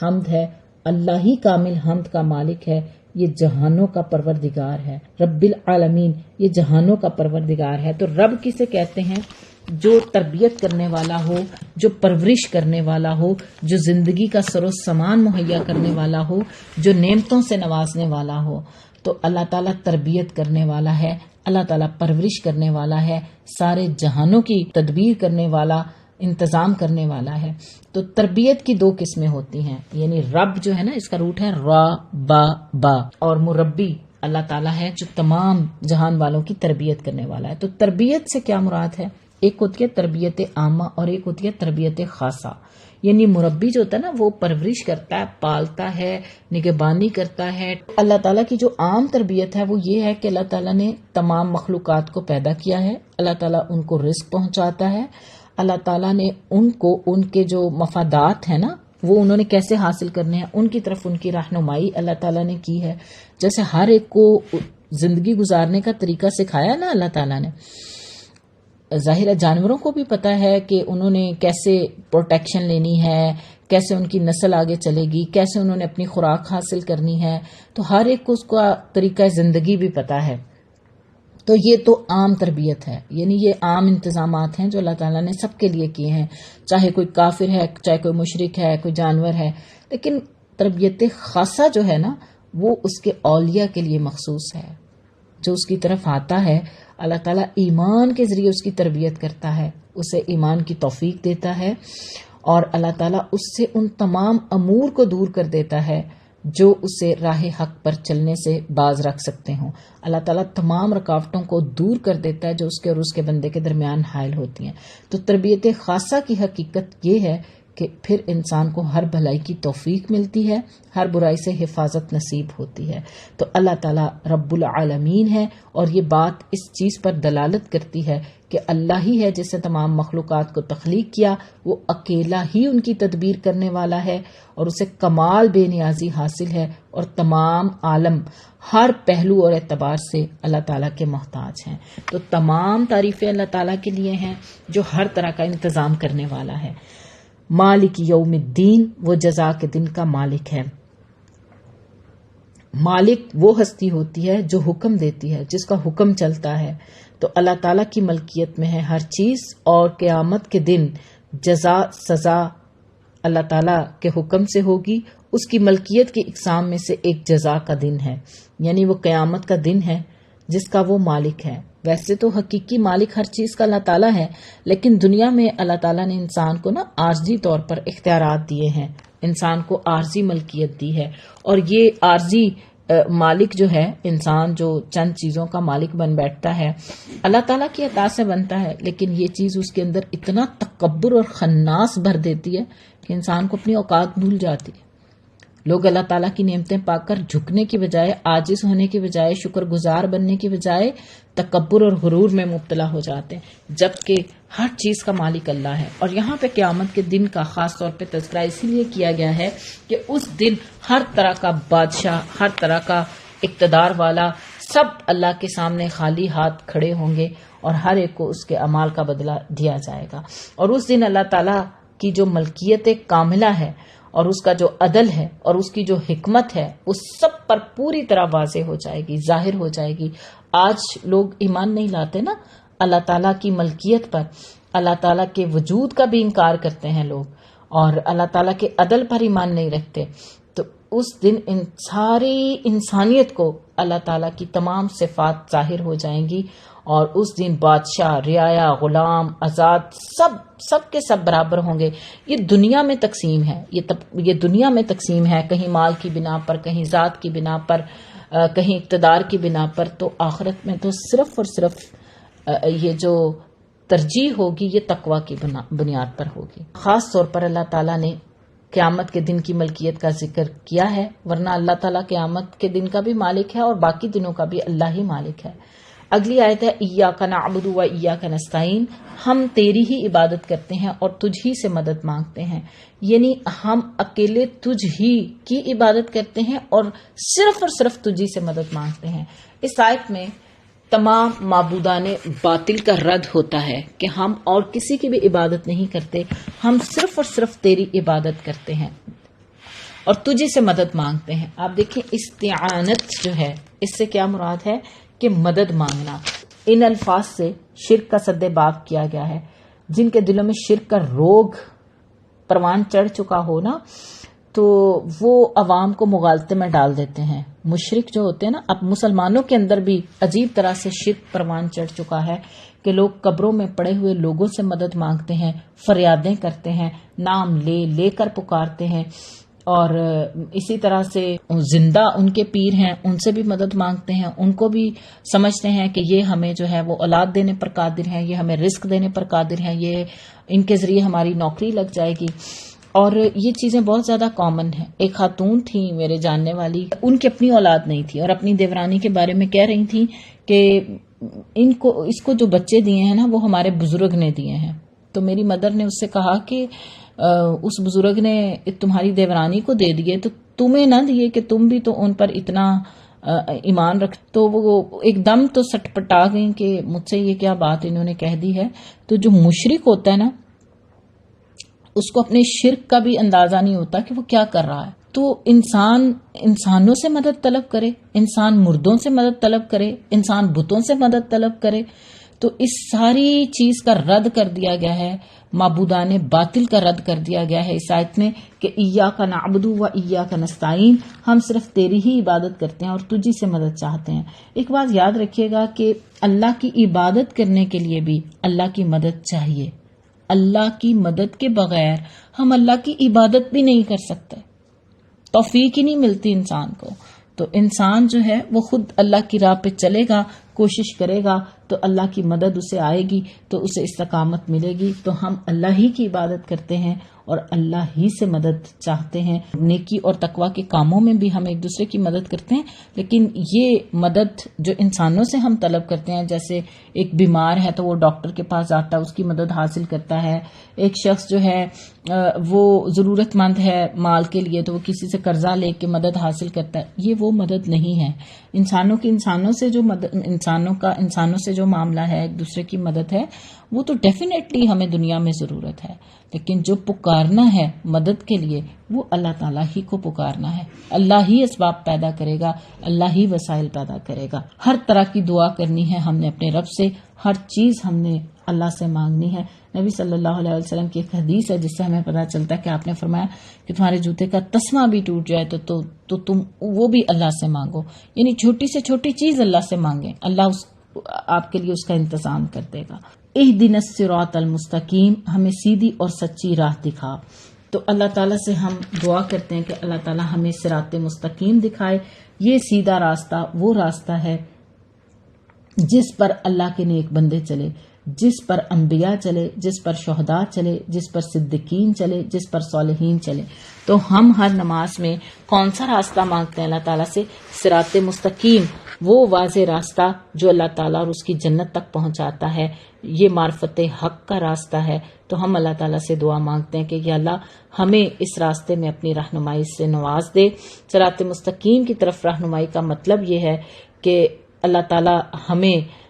S1: حمد ہے. اللہ ہی کامل حمد کا مالک ہے. یہ جہانوں کا پروردگار ہے. رب العالمین، یہ جہانوں کا پروردگار ہے. تو رب کسے کہتے ہیں؟ جو تربیت کرنے والا ہو، جو پرورش کرنے والا ہو، جو زندگی کا سر و سامان مہیا کرنے والا ہو، جو نعمتوں سے نوازنے والا ہو. تو اللہ تعالیٰ تربیت کرنے والا ہے، اللہ تعالیٰ پرورش کرنے والا ہے، سارے جہانوں کی تدبیر کرنے والا، انتظام کرنے والا ہے. تو تربیت کی دو قسمیں ہوتی ہیں، یعنی رب جو ہے نا، اس کا روٹ ہے را با با، اور مربی اللہ تعالیٰ ہے جو تمام جہان والوں کی تربیت کرنے والا ہے. تو تربیت سے کیا مراد ہے؟ ایک ہوتی ہے تربیت عامہ اور ایک ہوتی ہے تربیت خاصہ. یعنی مربی جو ہوتا ہے نا، وہ پرورش کرتا ہے، پالتا ہے، نگہبانی کرتا ہے. اللہ تعالیٰ کی جو عام تربیت ہے وہ یہ ہے کہ اللہ تعالیٰ نے تمام مخلوقات کو پیدا کیا ہے، اللہ تعالیٰ ان کو رزق پہنچاتا ہے، اللہ تعالیٰ نے ان کو ان کے جو مفادات ہیں نا وہ انہوں نے کیسے حاصل کرنے ہیں ان کی طرف ان کی رہنمائی اللہ تعالیٰ نے کی ہے. جیسے ہر ایک کو زندگی گزارنے کا طریقہ سکھایا نا اللہ تعالیٰ نے. ظاہر ہے جانوروں کو بھی پتہ ہے کہ انہوں نے کیسے پروٹیکشن لینی ہے، کیسے ان کی نسل آگے چلے گی، کیسے انہوں نے اپنی خوراک حاصل کرنی ہے. تو ہر ایک کو اس کا طریقہ زندگی بھی پتہ ہے. تو یہ تو عام تربیت ہے، یعنی یہ عام انتظامات ہیں جو اللہ تعالیٰ نے سب کے لیے کیے ہیں، چاہے کوئی کافر ہے، چاہے کوئی مشرک ہے، کوئی جانور ہے. لیکن تربیت خاصہ جو ہے نا وہ اس کے اولیاء کے لیے مخصوص ہے. جو اس کی طرف آتا ہے اللہ تعالیٰ ایمان کے ذریعے اس کی تربیت کرتا ہے، اسے ایمان کی توفیق دیتا ہے اور اللہ تعالیٰ اس سے ان تمام امور کو دور کر دیتا ہے جو اسے راہ حق پر چلنے سے باز رکھ سکتے ہوں. اللہ تعالیٰ تمام رکاوٹوں کو دور کر دیتا ہے جو اس کے اور اس کے بندے کے درمیان حائل ہوتی ہیں. تو تربیت خاصہ کی حقیقت یہ ہے کہ پھر انسان کو ہر بھلائی کی توفیق ملتی ہے، ہر برائی سے حفاظت نصیب ہوتی ہے. تو اللہ تعالیٰ رب العالمین ہے اور یہ بات اس چیز پر دلالت کرتی ہے کہ اللہ ہی ہے جس نے تمام مخلوقات کو تخلیق کیا، وہ اکیلا ہی ان کی تدبیر کرنے والا ہے اور اسے کمال بے نیازی حاصل ہے اور تمام عالم ہر پہلو اور اعتبار سے اللہ تعالیٰ کے محتاج ہیں. تو تمام تعریفیں اللہ تعالیٰ کے لیے ہیں جو ہر طرح کا انتظام کرنے والا ہے. مالک یوم الدین، وہ جزا کے دن کا مالک ہے. مالک وہ ہستی ہوتی ہے جو حکم دیتی ہے، جس کا حکم چلتا ہے. تو اللہ تعالیٰ کی ملکیت میں ہے ہر چیز اور قیامت کے دن جزا سزا اللہ تعالیٰ کے حکم سے ہوگی. اس کی ملکیت کی اقسام میں سے ایک جزا کا دن ہے، یعنی وہ قیامت کا دن ہے جس کا وہ مالک ہے. ویسے تو حقیقی مالک ہر چیز کا اللہ تعالیٰ ہے، لیکن دنیا میں اللہ تعالیٰ نے انسان کو عارضی طور پر اختیارات دیے ہیں، انسان کو عارضی ملکیت دی ہے. اور یہ عارضی مالک جو ہے، انسان جو چند چیزوں کا مالک بن بیٹھتا ہے، اللہ تعالیٰ کی عطا سے بنتا ہے، لیکن یہ چیز اس کے اندر اتنا تکبر اور خناس بھر دیتی ہے کہ انسان کو اپنی اوقات بھول جاتی ہے. لوگ اللہ تعالیٰ کی نعمتیں پا کر جھکنے کی بجائے، عاجز ہونے کی بجائے، شکر گزار بننے کی بجائے تکبر اور غرور میں مبتلا ہو جاتے ہیں، جبکہ ہر چیز کا مالک اللہ ہے۔ اور یہاں پہ قیامت کے دن کا خاص طور پہ تذکرہ اسی لیے کیا گیا ہے کہ اس دن ہر طرح کا بادشاہ، ہر طرح کا اقتدار والا، سب اللہ کے سامنے خالی ہاتھ کھڑے ہوں گے اور ہر ایک کو اس کے اعمال کا بدلہ دیا جائے گا۔ اور اس دن اللہ تعالیٰ کی جو ملکیت کاملہ ہے اور اس کا جو عدل ہے اور اس کی جو حکمت ہے، اس سب پر پوری طرح واضح ہو جائے گی، ظاہر ہو جائے گی۔ آج لوگ ایمان نہیں لاتے نا اللہ تعالیٰ کی ملکیت پر، اللہ تعالیٰ کے وجود کا بھی انکار کرتے ہیں لوگ، اور اللہ تعالیٰ کے عدل پر ایمان نہیں رکھتے۔ تو اس دن ان ساری انسانیت کو اللہ تعالیٰ کی تمام صفات ظاہر ہو جائیں گی، اور اس دن بادشاہ، رعایا، غلام، آزاد، سب کے سب برابر ہوں گے۔ یہ دنیا میں تقسیم ہے، یہ دنیا میں تقسیم ہے، کہیں مال کی بنا پر، کہیں ذات کی بنا پر، کہیں اقتدار کی بنا پر۔ تو آخرت میں تو صرف اور صرف یہ جو ترجیح ہوگی یہ تقوی کی بنیاد پر ہوگی۔ خاص طور پر اللہ تعالیٰ نے قیامت کے دن کی ملکیت کا ذکر کیا ہے، ورنہ اللہ تعالیٰ قیامت کے دن کا بھی مالک ہے اور باقی دنوں کا بھی اللہ ہی مالک ہے۔ اگلی آیت ہے ایاک نعبد و ایاک نستعین، ہم تیری ہی عبادت کرتے ہیں اور تجھ ہی سے مدد مانگتے ہیں، یعنی ہم اکیلے تجھ ہی کی عبادت کرتے ہیں اور صرف تجھ ہی سے مدد مانگتے ہیں۔ اس آیت میں تمام معبودان باطل کا رد ہوتا ہے کہ ہم اور کسی کی بھی عبادت نہیں کرتے، ہم صرف اور صرف تیری عبادت کرتے ہیں اور تجھے سے مدد مانگتے ہیں۔ آپ دیکھیں استعانت جو ہے، اس سے کیا مراد ہے کہ مدد مانگنا۔ ان الفاظ سے شرک کا سد باب کیا گیا ہے۔ جن کے دلوں میں شرک کا روگ پروان چڑھ چکا ہو نا، تو وہ عوام کو مغالطے میں ڈال دیتے ہیں۔ مشرک جو ہوتے ہیں نا، اب مسلمانوں کے اندر بھی عجیب طرح سے شرک پروان چڑھ چکا ہے کہ لوگ قبروں میں پڑے ہوئے لوگوں سے مدد مانگتے ہیں، فریادیں کرتے ہیں، نام لے لے کر پکارتے ہیں، اور اسی طرح سے زندہ ان کے پیر ہیں ان سے بھی مدد مانگتے ہیں، ان کو بھی سمجھتے ہیں کہ یہ ہمیں جو ہے وہ اولاد دینے پر قادر ہیں، یہ ہمیں رزق دینے پر قادر ہیں، یہ ان کے ذریعے ہماری نوکری لگ جائے گی۔ اور یہ چیزیں بہت زیادہ کامن ہیں۔ ایک خاتون تھی میرے جاننے والی، ان کی اپنی اولاد نہیں تھی اور اپنی دیورانی کے بارے میں کہہ رہی تھی کہ اس کو جو بچے دیے ہیں نا وہ ہمارے بزرگ نے دیے ہیں۔ تو میری مدر نے اس سے کہا کہ اس بزرگ نے تمہاری دیورانی کو دے دیے تو تمہیں نہ دیے کہ تم بھی تو ان پر اتنا ایمان رکھ۔ تو وہ ایک دم تو سٹ پٹا گئی کہ مجھ سے یہ کیا بات انہوں نے کہہ دی ہے۔ تو جو مشرک ہوتا ہے نا، اس کو اپنے شرک کا بھی اندازہ نہیں ہوتا کہ وہ کیا کر رہا ہے۔ تو انسانوں سے مدد طلب کرے، انسان مردوں سے مدد طلب کرے، انسان بتوں سے مدد طلب کرے، تو اس ساری چیز کا رد کر دیا گیا ہے، معبودان باطل کا رد کر دیا گیا ہے اس آیت میں کہ ایاک نعبد و ایاک نستعین، ہم صرف تیری ہی عبادت کرتے ہیں اور تجھی سے مدد چاہتے ہیں۔ ایک بات یاد رکھیے گا کہ اللہ کی عبادت کرنے کے لیے بھی اللہ کی مدد چاہیے۔ اللہ کی مدد کے بغیر ہم اللہ کی عبادت بھی نہیں کر سکتے، توفیق ہی نہیں ملتی انسان کو۔ تو انسان جو ہے وہ خود اللہ کی راہ پہ چلے گا، کوشش کرے گا تو اللہ کی مدد اسے آئے گی، تو اسے استقامت ملے گی۔ تو ہم اللہ ہی کی عبادت کرتے ہیں اور اللہ ہی سے مدد چاہتے ہیں۔ نیکی اور تقوی کے کاموں میں بھی ہم ایک دوسرے کی مدد کرتے ہیں، لیکن یہ مدد جو انسانوں سے ہم طلب کرتے ہیں، جیسے ایک بیمار ہے تو وہ ڈاکٹر کے پاس جاتا ہے، اس کی مدد حاصل کرتا ہے۔ ایک شخص جو ہے وہ ضرورت مند ہے مال کے لیے تو وہ کسی سے قرضہ لے کے مدد حاصل کرتا ہے، یہ وہ مدد نہیں ہے۔ انسانوں کی انسانوں سے جو معاملہ ہے، ایک دوسرے کی مدد ہے، وہ تو ڈیفینیٹلی ہمیں دنیا میں ضرورت ہے، لیکن جو پکارنا ہے مدد کے لیے وہ اللہ تعالیٰ ہی کو پکارنا ہے۔ اللہ ہی اسباب پیدا کرے گا، اللہ ہی وسائل پیدا کرے گا۔ ہر طرح کی دعا کرنی ہے ہم نے اپنے رب سے، ہر چیز ہم نے اللہ سے مانگنی ہے۔ نبی صلی اللہ علیہ وسلم کی ایک حدیث ہے جس سے ہمیں پتہ چلتا ہے کہ آپ نے فرمایا کہ تمہارے جوتے کا تسمہ بھی ٹوٹ جائے تو تم وہ بھی اللہ سے مانگو، یعنی چھوٹی سے چھوٹی چیز اللہ سے مانگیں، اللہ آپ کے لیے اس کا انتظام کر دے گا۔ اہدنا الصراط المستقیم، ہمیں سیدھی اور سچی راہ دکھا۔ تو اللہ تعالیٰ سے ہم دعا کرتے ہیں کہ اللہ تعالیٰ ہمیں صراط مستقیم دکھائے۔ یہ سیدھا راستہ وہ راستہ ہے جس پر اللہ کے نیک بندے چلے، جس پر انبیاء چلے، جس پر شہداء چلے، جس پر صدیقین چلے، جس پر صالحین چلے۔ تو ہم ہر نماز میں کون سا راستہ مانگتے ہیں اللہ تعالیٰ سے؟ صراط مستقیم، وہ واضح راستہ جو اللہ تعالیٰ اور اس کی جنت تک پہنچاتا ہے، یہ معرفت حق کا راستہ ہے۔ تو ہم اللہ تعالیٰ سے دعا مانگتے ہیں کہ یا اللہ ہمیں اس راستے میں اپنی رہنمائی سے نواز دے۔ صراط مستقیم کی طرف رہنمائی کا مطلب یہ ہے کہ اللہ تعالیٰ ہمیں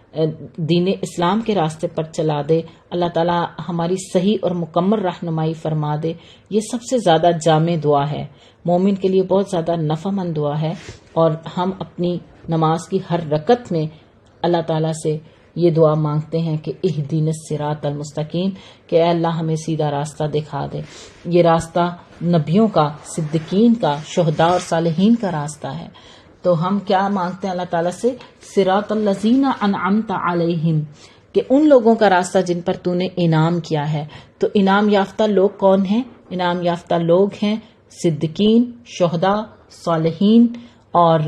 S1: دین اسلام کے راستے پر چلا دے، اللہ تعالیٰ ہماری صحیح اور مکمل رہنمائی فرما دے۔ یہ سب سے زیادہ جامع دعا ہے، مومن کے لیے بہت زیادہ نفع مند دعا ہے، اور ہم اپنی نماز کی ہر رکعت میں اللہ تعالیٰ سے یہ دعا مانگتے ہیں کہ اہدنا الصراط المستقیم، کہ اے اللہ ہمیں سیدھا راستہ دکھا دے۔ یہ راستہ نبیوں کا، صدیقین کا، شہداء اور صالحین کا راستہ ہے۔ تو ہم کیا مانگتے ہیں اللہ تعالیٰ سے؟ صراط الذین انعمت علیہم، کہ ان لوگوں کا راستہ جن پر تو نے انعام کیا ہے۔ تو انعام یافتہ لوگ کون ہیں؟ انعام یافتہ لوگ ہیں صدیقین، شہداء، صالحین اور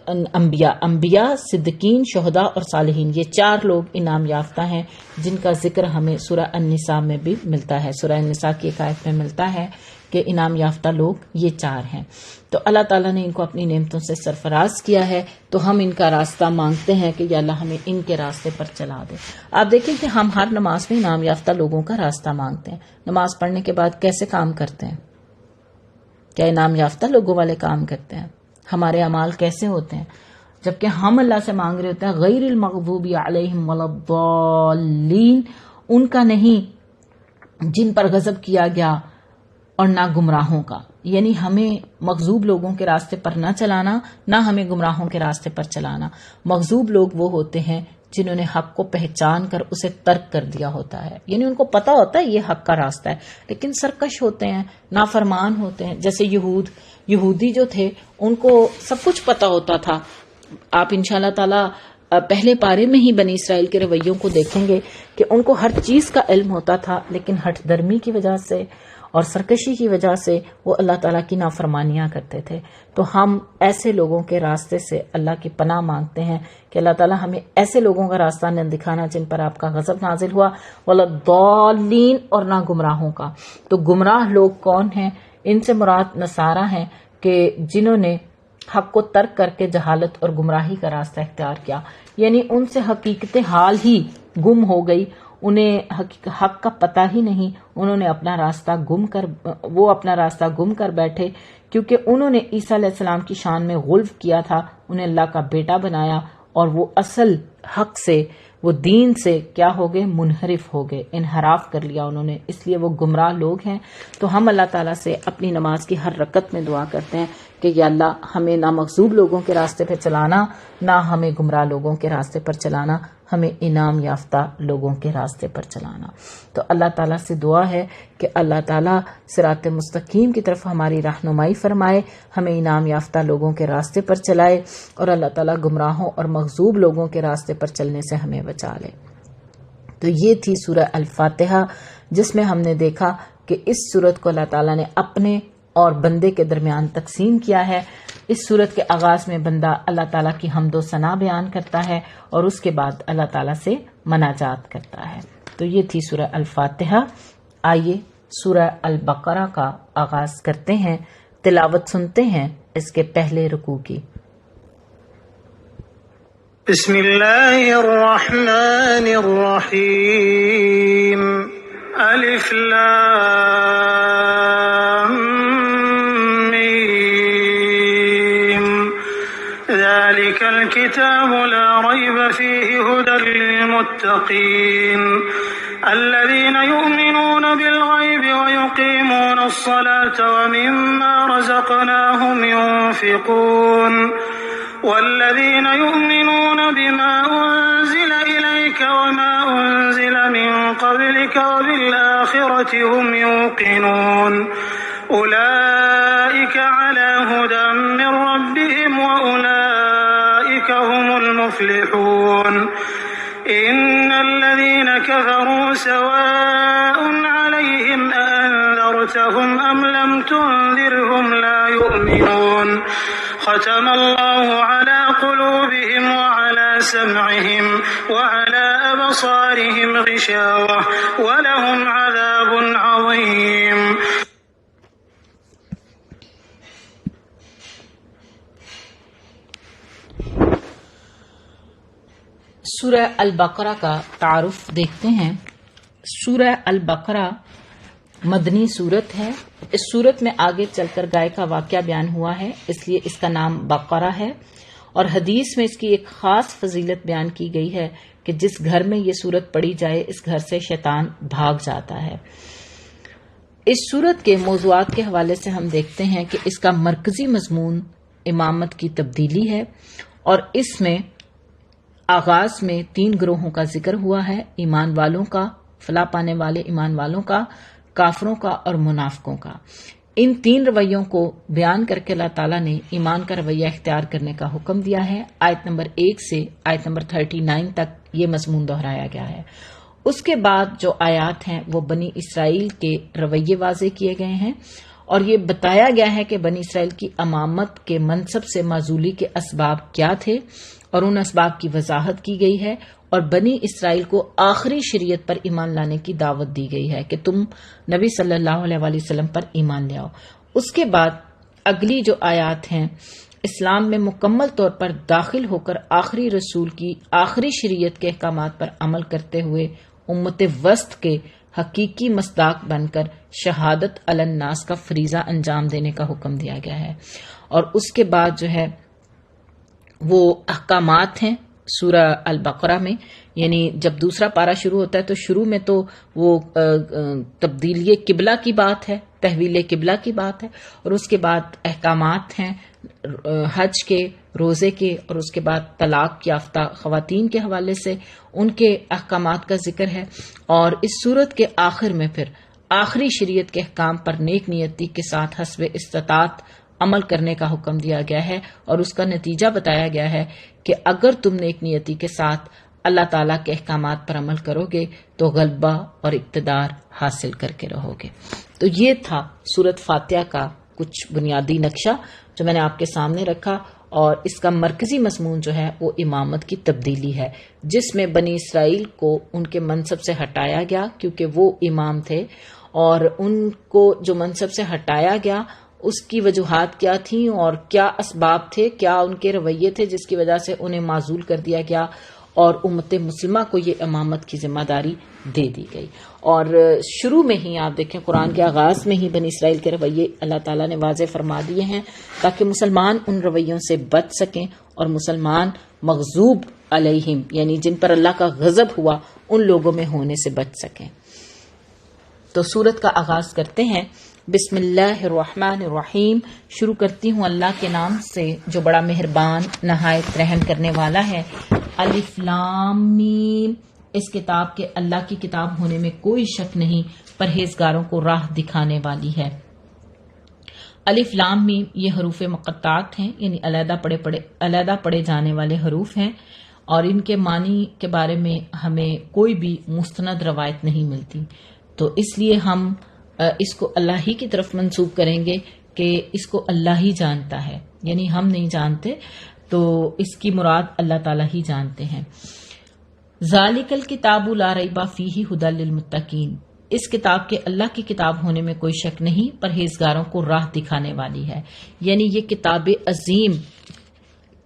S1: انبیاء، صدیقین، شہداء اور صالحین۔ یہ 4 لوگ انعام یافتہ ہیں جن کا ذکر ہمیں سورہ النساء میں بھی ملتا ہے۔ سورہ النساء کی ایک آیت میں ملتا ہے کہ انعام یافتہ لوگ یہ 4 ہیں۔ تو اللہ تعالیٰ نے ان کو اپنی نعمتوں سے سرفراز کیا ہے، تو ہم ان کا راستہ مانگتے ہیں کہ یا اللہ ہمیں ان کے راستے پر چلا دے۔ آپ دیکھیں کہ ہم ہر نماز میں انعام یافتہ لوگوں کا راستہ مانگتے ہیں۔ نماز پڑھنے کے بعد کیسے کام کرتے ہیں؟ کیا انعام یافتہ لوگوں والے کام کرتے ہیں؟ ہمارے اعمال کیسے ہوتے ہیں؟ جبکہ ہم اللہ سے مانگ رہے ہوتے ہیں غیر المغضوب علیہم ولا الضالین، ان کا نہیں جن پر غضب کیا گیا، اور نہ گمراہوں کا، یعنی ہمیں مغضوب لوگوں کے راستے پر نہ چلانا، نہ ہمیں گمراہوں کے راستے پر چلانا۔ مغضوب لوگ وہ ہوتے ہیں جنہوں نے حق کو پہچان کر اسے ترک کر دیا ہوتا ہے، یعنی ان کو پتا ہوتا ہے یہ حق کا راستہ ہے، لیکن سرکش ہوتے ہیں، نافرمان ہوتے ہیں۔ جیسے یہودی جو تھے ان کو سب کچھ پتا ہوتا تھا۔ آپ انشاءاللہ تعالی پہلے پارے میں ہی بنی اسرائیل کے رویوں کو دیکھیں گے کہ ان کو ہر چیز کا علم ہوتا تھا، لیکن ہٹ درمی کی وجہ سے اور سرکشی کی وجہ سے وہ اللہ تعالیٰ کی نافرمانیاں کرتے تھے۔ تو ہم ایسے لوگوں کے راستے سے اللہ کی پناہ مانگتے ہیں کہ اللہ تعالیٰ ہمیں ایسے لوگوں کا راستہ نہ دکھانا جن پر آپ کا غضب نازل ہوا، ولا الضالین، اور نہ گمراہوں کا۔ تو گمراہ لوگ کون ہیں؟ ان سے مراد نصارہ ہیں کہ جنہوں نے حق کو ترک کر کے جہالت اور گمراہی کا راستہ اختیار کیا، یعنی ان سے حقیقت حال ہی گم ہو گئی، انہیں حق کا پتہ ہی نہیں، انہوں نے اپنا راستہ گم کر بیٹھے، کیونکہ انہوں نے عیسیٰ علیہ السلام کی شان میں غلو کیا تھا، انہیں اللہ کا بیٹا بنایا، اور وہ اصل حق سے، وہ دین سے کیا ہو گئے؟ منحرف ہو گئے، انحراف کر لیا انہوں نے، اس لیے وہ گمراہ لوگ ہیں۔ تو ہم اللہ تعالیٰ سے اپنی نماز کی ہر رکعت میں دعا کرتے ہیں کہ یا اللہ ہمیں نہ مغضوب لوگوں کے راستے پہ چلانا، نہ ہمیں گمراہ لوگوں کے راستے پر چلانا، ہمیں انعام یافتہ لوگوں کے راستے پر چلانا۔ تو اللہ تعالیٰ سے دعا ہے کہ اللہ تعالیٰ صراط مستقیم کی طرف ہماری رہنمائی فرمائے، ہمیں انعام یافتہ لوگوں کے راستے پر چلائے، اور اللہ تعالیٰ گمراہوں اور مغضوب لوگوں کے راستے پر چلنے سے ہمیں بچا لے۔ تو یہ تھی سورہ الفاتحہ، جس میں ہم نے دیکھا کہ اس سورت کو اللہ تعالیٰ نے اپنے اور بندے کے درمیان تقسیم کیا ہے۔ اس سورت کے آغاز میں بندہ اللہ تعالیٰ کی حمد و ثنا بیان کرتا ہے، اور اس کے بعد اللہ تعالیٰ سے مناجات کرتا ہے۔ تو یہ تھی سورہ الفاتحہ۔ آئیے سورہ البقرہ کا آغاز کرتے ہیں، تلاوت سنتے ہیں اس کے پہلے رکوع کی۔
S3: بسم اللہ الرحمن الرحیم، الف لام میم، ذالک الکتاب لا ریب فیہ ھدی للمتقین الذین یؤمنون بالغیب ویقیمون الصلاة ومما رزقناہم ينفقون والذين يؤمنون بما أنزل إليك وما أنزل من قبلك وبالآخرة هم يوقنون أولئك على هدى من ربهم وأولئك هم المفلحون إن الذين كفروا سواء عليهم أأنذرتهم أم لم تنذرهم لا يؤمنون ختم الله على قلوبهم وعلى سمعهم وعلى أبصارهم غشاوة ولهم عذاب عظيم.
S1: سورہ البقرہ کا تعارف دیکھتے ہیں. سورہ البقرہ مدنی سورت ہے. اس سورت میں آگے چل کر گائے کا واقعہ بیان ہوا ہے، اس لیے اس کا نام بقرہ ہے. اور حدیث میں اس کی ایک خاص فضیلت بیان کی گئی ہے کہ جس گھر میں یہ سورت پڑھی جائے اس گھر سے شیطان بھاگ جاتا ہے. اس سورت کے موضوعات کے حوالے سے ہم دیکھتے ہیں کہ اس کا مرکزی مضمون امامت کی تبدیلی ہے، اور اس میں آغاز میں 3 گروہوں کا ذکر ہوا ہے: ایمان والوں کا، فلاح پانے والے ایمان والوں کا، کافروں کا اور منافقوں کا. ان 3 رویوں کو بیان کر کے اللہ تعالیٰ نے ایمان کا رویہ اختیار کرنے کا حکم دیا ہے. آیت نمبر 1 سے آیت نمبر 39 تک یہ مضمون دہرایا گیا ہے. اس کے بعد جو آیات ہیں وہ بنی اسرائیل کے رویے واضح کیے گئے ہیں، اور یہ بتایا گیا ہے کہ بنی اسرائیل کی امامت کے منصب سے معزولی کے اسباب کیا تھے، اور ان اسباب کی وضاحت کی گئی ہے. اور بنی اسرائیل کو آخری شریعت پر ایمان لانے کی دعوت دی گئی ہے کہ تم نبی صلی اللہ علیہ وآلہ وسلم پر ایمان لے آؤ. اس کے بعد اگلی جو آیات ہیں اسلام میں مکمل طور پر داخل ہو کر آخری رسول کی آخری شریعت کے احکامات پر عمل کرتے ہوئے امت وسط کے حقیقی مصداق بن کر شہادت علی الناس کا فریضہ انجام دینے کا حکم دیا گیا ہے. اور اس کے بعد جو ہے وہ احکامات ہیں سورہ البقرہ میں، یعنی جب دوسرا پارہ شروع ہوتا ہے تو شروع میں تو وہ تبدیلی قبلہ کی بات ہے، تحویل قبلہ کی بات ہے، اور اس کے بعد احکامات ہیں حج کے، روزے کے، اور اس کے بعد طلاق یافتہ خواتین کے حوالے سے ان کے احکامات کا ذکر ہے. اور اس سورت کے آخر میں پھر آخری شریعت کے احکام پر نیک نیتی کے ساتھ حسب استطاعت عمل کرنے کا حکم دیا گیا ہے، اور اس کا نتیجہ بتایا گیا ہے کہ اگر تم نیک نیتی کے ساتھ اللہ تعالیٰ کے احکامات پر عمل کرو گے تو غلبہ اور اقتدار حاصل کر کے رہو گے. تو یہ تھا سورت فاتحہ کا کچھ بنیادی نقشہ جو میں نے آپ کے سامنے رکھا، اور اس کا مرکزی مضمون جو ہے وہ امامت کی تبدیلی ہے، جس میں بنی اسرائیل کو ان کے منصب سے ہٹایا گیا کیونکہ وہ امام تھے، اور ان کو جو منصب سے ہٹایا گیا اس کی وجوہات کیا تھیں اور کیا اسباب تھے، کیا ان کے رویے تھے جس کی وجہ سے انہیں معزول کر دیا گیا، اور امت مسلمہ کو یہ امامت کی ذمہ داری دے دی گئی. اور شروع میں ہی آپ دیکھیں قرآن کے آغاز میں ہی بنی اسرائیل کے رویے اللہ تعالیٰ نے واضح فرما دیے ہیں تاکہ مسلمان ان رویوں سے بچ سکیں، اور مسلمان مغضوب علیہم یعنی جن پر اللہ کا غضب ہوا ان لوگوں میں ہونے سے بچ سکیں. تو سورت کا آغاز کرتے ہیں. بسم اللہ الرحمن الرحیم. شروع کرتی ہوں اللہ کے نام سے جو بڑا مہربان نہایت رحم کرنے والا ہے. الف لام میم. اس کتاب کے اللہ کی کتاب ہونے میں کوئی شک نہیں، پرہیزگاروں کو راہ دکھانے والی ہے. الف لام میم یہ حروف مقطعات ہیں، یعنی علیحدہ پڑھے جانے والے حروف ہیں، اور ان کے معنی کے بارے میں ہمیں کوئی بھی مستند روایت نہیں ملتی، تو اس لیے ہم اس کو اللہ ہی کی طرف منسوب کریں گے کہ اس کو اللہ ہی جانتا ہے، یعنی ہم نہیں جانتے، تو اس کی مراد اللہ تعالیٰ ہی جانتے ہیں. ذالک الکتاب لا ریب فیہ ھدی للمتقین. اس کتاب کے اللہ کی کتاب ہونے میں کوئی شک نہیں، پرہیزگاروں کو راہ دکھانے والی ہے. یعنی یہ کتاب عظیم،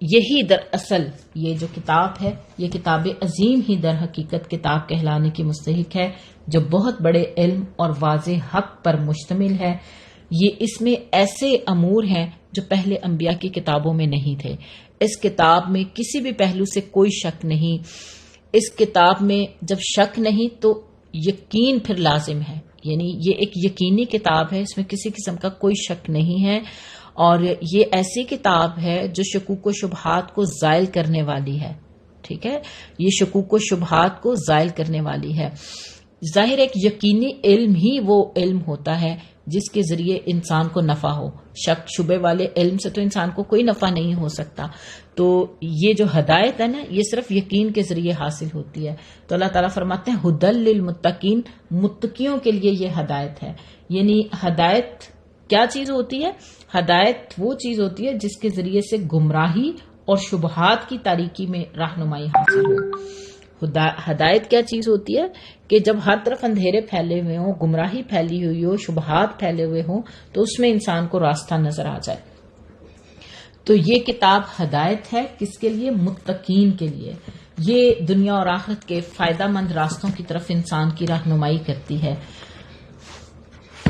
S1: یہی دراصل یہ جو کتاب ہے یہ کتاب عظیم ہی در حقیقت کتاب کہلانے کی مستحق ہے، جو بہت بڑے علم اور واضح حق پر مشتمل ہے. یہ اس میں ایسے امور ہیں جو پہلے انبیاء کی کتابوں میں نہیں تھے. اس کتاب میں کسی بھی پہلو سے کوئی شک نہیں. اس کتاب میں جب شک نہیں تو یقین پھر لازم ہے، یعنی یہ ایک یقینی کتاب ہے، اس میں کسی قسم کا کوئی شک نہیں ہے. اور یہ ایسی کتاب ہے جو شکوک و شبہات کو زائل کرنے والی ہے. ٹھیک ہے، یہ شکوک و شبہات کو زائل کرنے والی ہے. ظاہر ایک یقینی علم ہی وہ علم ہوتا ہے جس کے ذریعے انسان کو نفع ہو. شک شبے والے علم سے تو انسان کو کوئی نفع نہیں ہو سکتا. تو یہ جو ہدایت ہے نا، یہ صرف یقین کے ذریعے حاصل ہوتی ہے. تو اللہ تعالیٰ فرماتے ہیں ھدی للمتقین، متقیوں کے لیے یہ ہدایت ہے. یعنی ہدایت کیا چیز ہوتی ہے؟ ہدایت وہ چیز ہوتی ہے جس کے ذریعے سے گمراہی اور شبہات کی تاریکی میں رہنمائی حاصل ہو۔ ہدایت کیا چیز ہوتی ہے کہ جب ہر طرف اندھیرے پھیلے ہوئے ہوں، گمراہی پھیلی ہوئی ہو، شبہات پھیلے ہوئے ہوں، تو اس میں انسان کو راستہ نظر آ جائے۔ تو یہ کتاب ہدایت ہے کس کے لیے؟ متقین کے لیے۔ یہ دنیا اور آخرت کے فائدہ مند راستوں کی طرف انسان کی رہنمائی کرتی ہے۔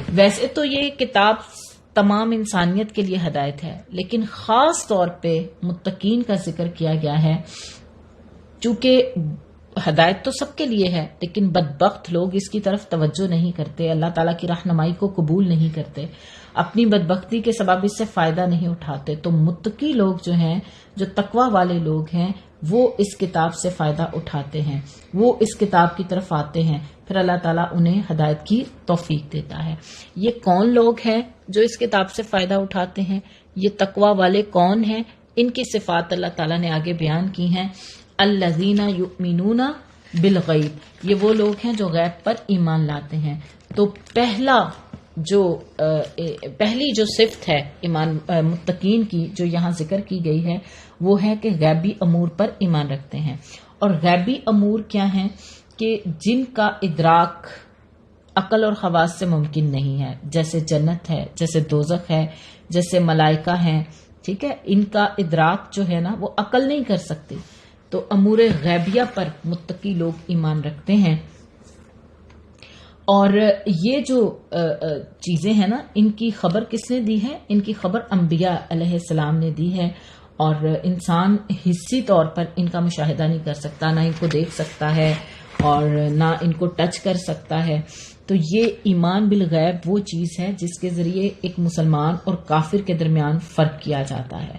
S1: ویسے تو یہ کتاب تمام انسانیت کے لیے ہدایت ہے، لیکن خاص طور پہ متقین کا ذکر کیا گیا ہے، چونکہ ہدایت تو سب کے لیے ہے، لیکن بدبخت لوگ اس کی طرف توجہ نہیں کرتے، اللہ تعالیٰ کی رہنمائی کو قبول نہیں کرتے، اپنی بدبختی کے سبب اس سے فائدہ نہیں اٹھاتے۔ تو متقی لوگ جو ہیں، جو تقوی والے لوگ ہیں، وہ اس کتاب سے فائدہ اٹھاتے ہیں، وہ اس کتاب کی طرف آتے ہیں، پھر اللہ تعالیٰ انہیں ہدایت کی توفیق دیتا ہے۔ یہ کون لوگ ہیں جو اس کتاب سے فائدہ اٹھاتے ہیں؟ یہ تقوی والے کون ہیں؟ ان کی صفات اللہ تعالیٰ نے آگے بیان کی ہیں۔ الذین یؤمنون بالغیب، یہ وہ لوگ ہیں جو غیب پر ایمان لاتے ہیں۔ تو پہلی جو صفت ہے ایمان متقین کی جو یہاں ذکر کی گئی ہے وہ ہے کہ غیبی امور پر ایمان رکھتے ہیں۔ اور غیبی امور کیا ہیں؟ کہ جن کا ادراک عقل اور حواس سے ممکن نہیں ہے، جیسے جنت ہے، جیسے دوزخ ہے، جیسے ملائکہ ہیں، ٹھیک ہے، ان کا ادراک جو ہے نا وہ عقل نہیں کر سکتی۔ تو امور غیبیہ پر متقی لوگ ایمان رکھتے ہیں۔ اور یہ جو چیزیں ہیں نا، ان کی خبر کس نے دی ہے؟ ان کی خبر انبیاء علیہ السلام نے دی ہے، اور انسان حسی طور پر ان کا مشاہدہ نہیں کر سکتا، نہ ان کو دیکھ سکتا ہے اور نہ ان کو ٹچ کر سکتا ہے۔ تو یہ ایمان بالغیب وہ چیز ہے جس کے ذریعے ایک مسلمان اور کافر کے درمیان فرق کیا جاتا ہے۔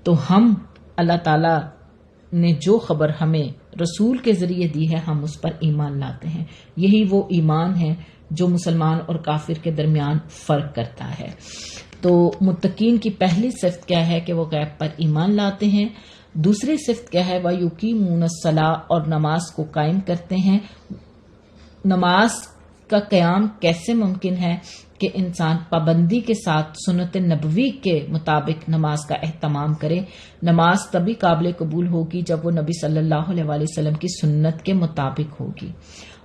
S1: تو ہم اللہ تعالیٰ نے جو خبر ہمیں رسول کے ذریعے دی ہے ہم اس پر ایمان لاتے ہیں۔ یہی وہ ایمان ہے جو مسلمان اور کافر کے درمیان فرق کرتا ہے۔ تو متقین کی پہلی صفت کیا ہے کہ وہ غیب پر ایمان لاتے ہیں۔ دوسری صفت کیا ہے؟ وَيُقِيمُونَ الصَّلَاةَ، اور نماز کو قائم کرتے ہیں۔ نماز کا قیام کیسے ممکن ہے؟ کہ انسان پابندی کے ساتھ سنت نبوی کے مطابق نماز کا اہتمام کرے۔ نماز تبھی قابل قبول ہوگی جب وہ نبی صلی اللہ علیہ وسلم کی سنت کے مطابق ہوگی،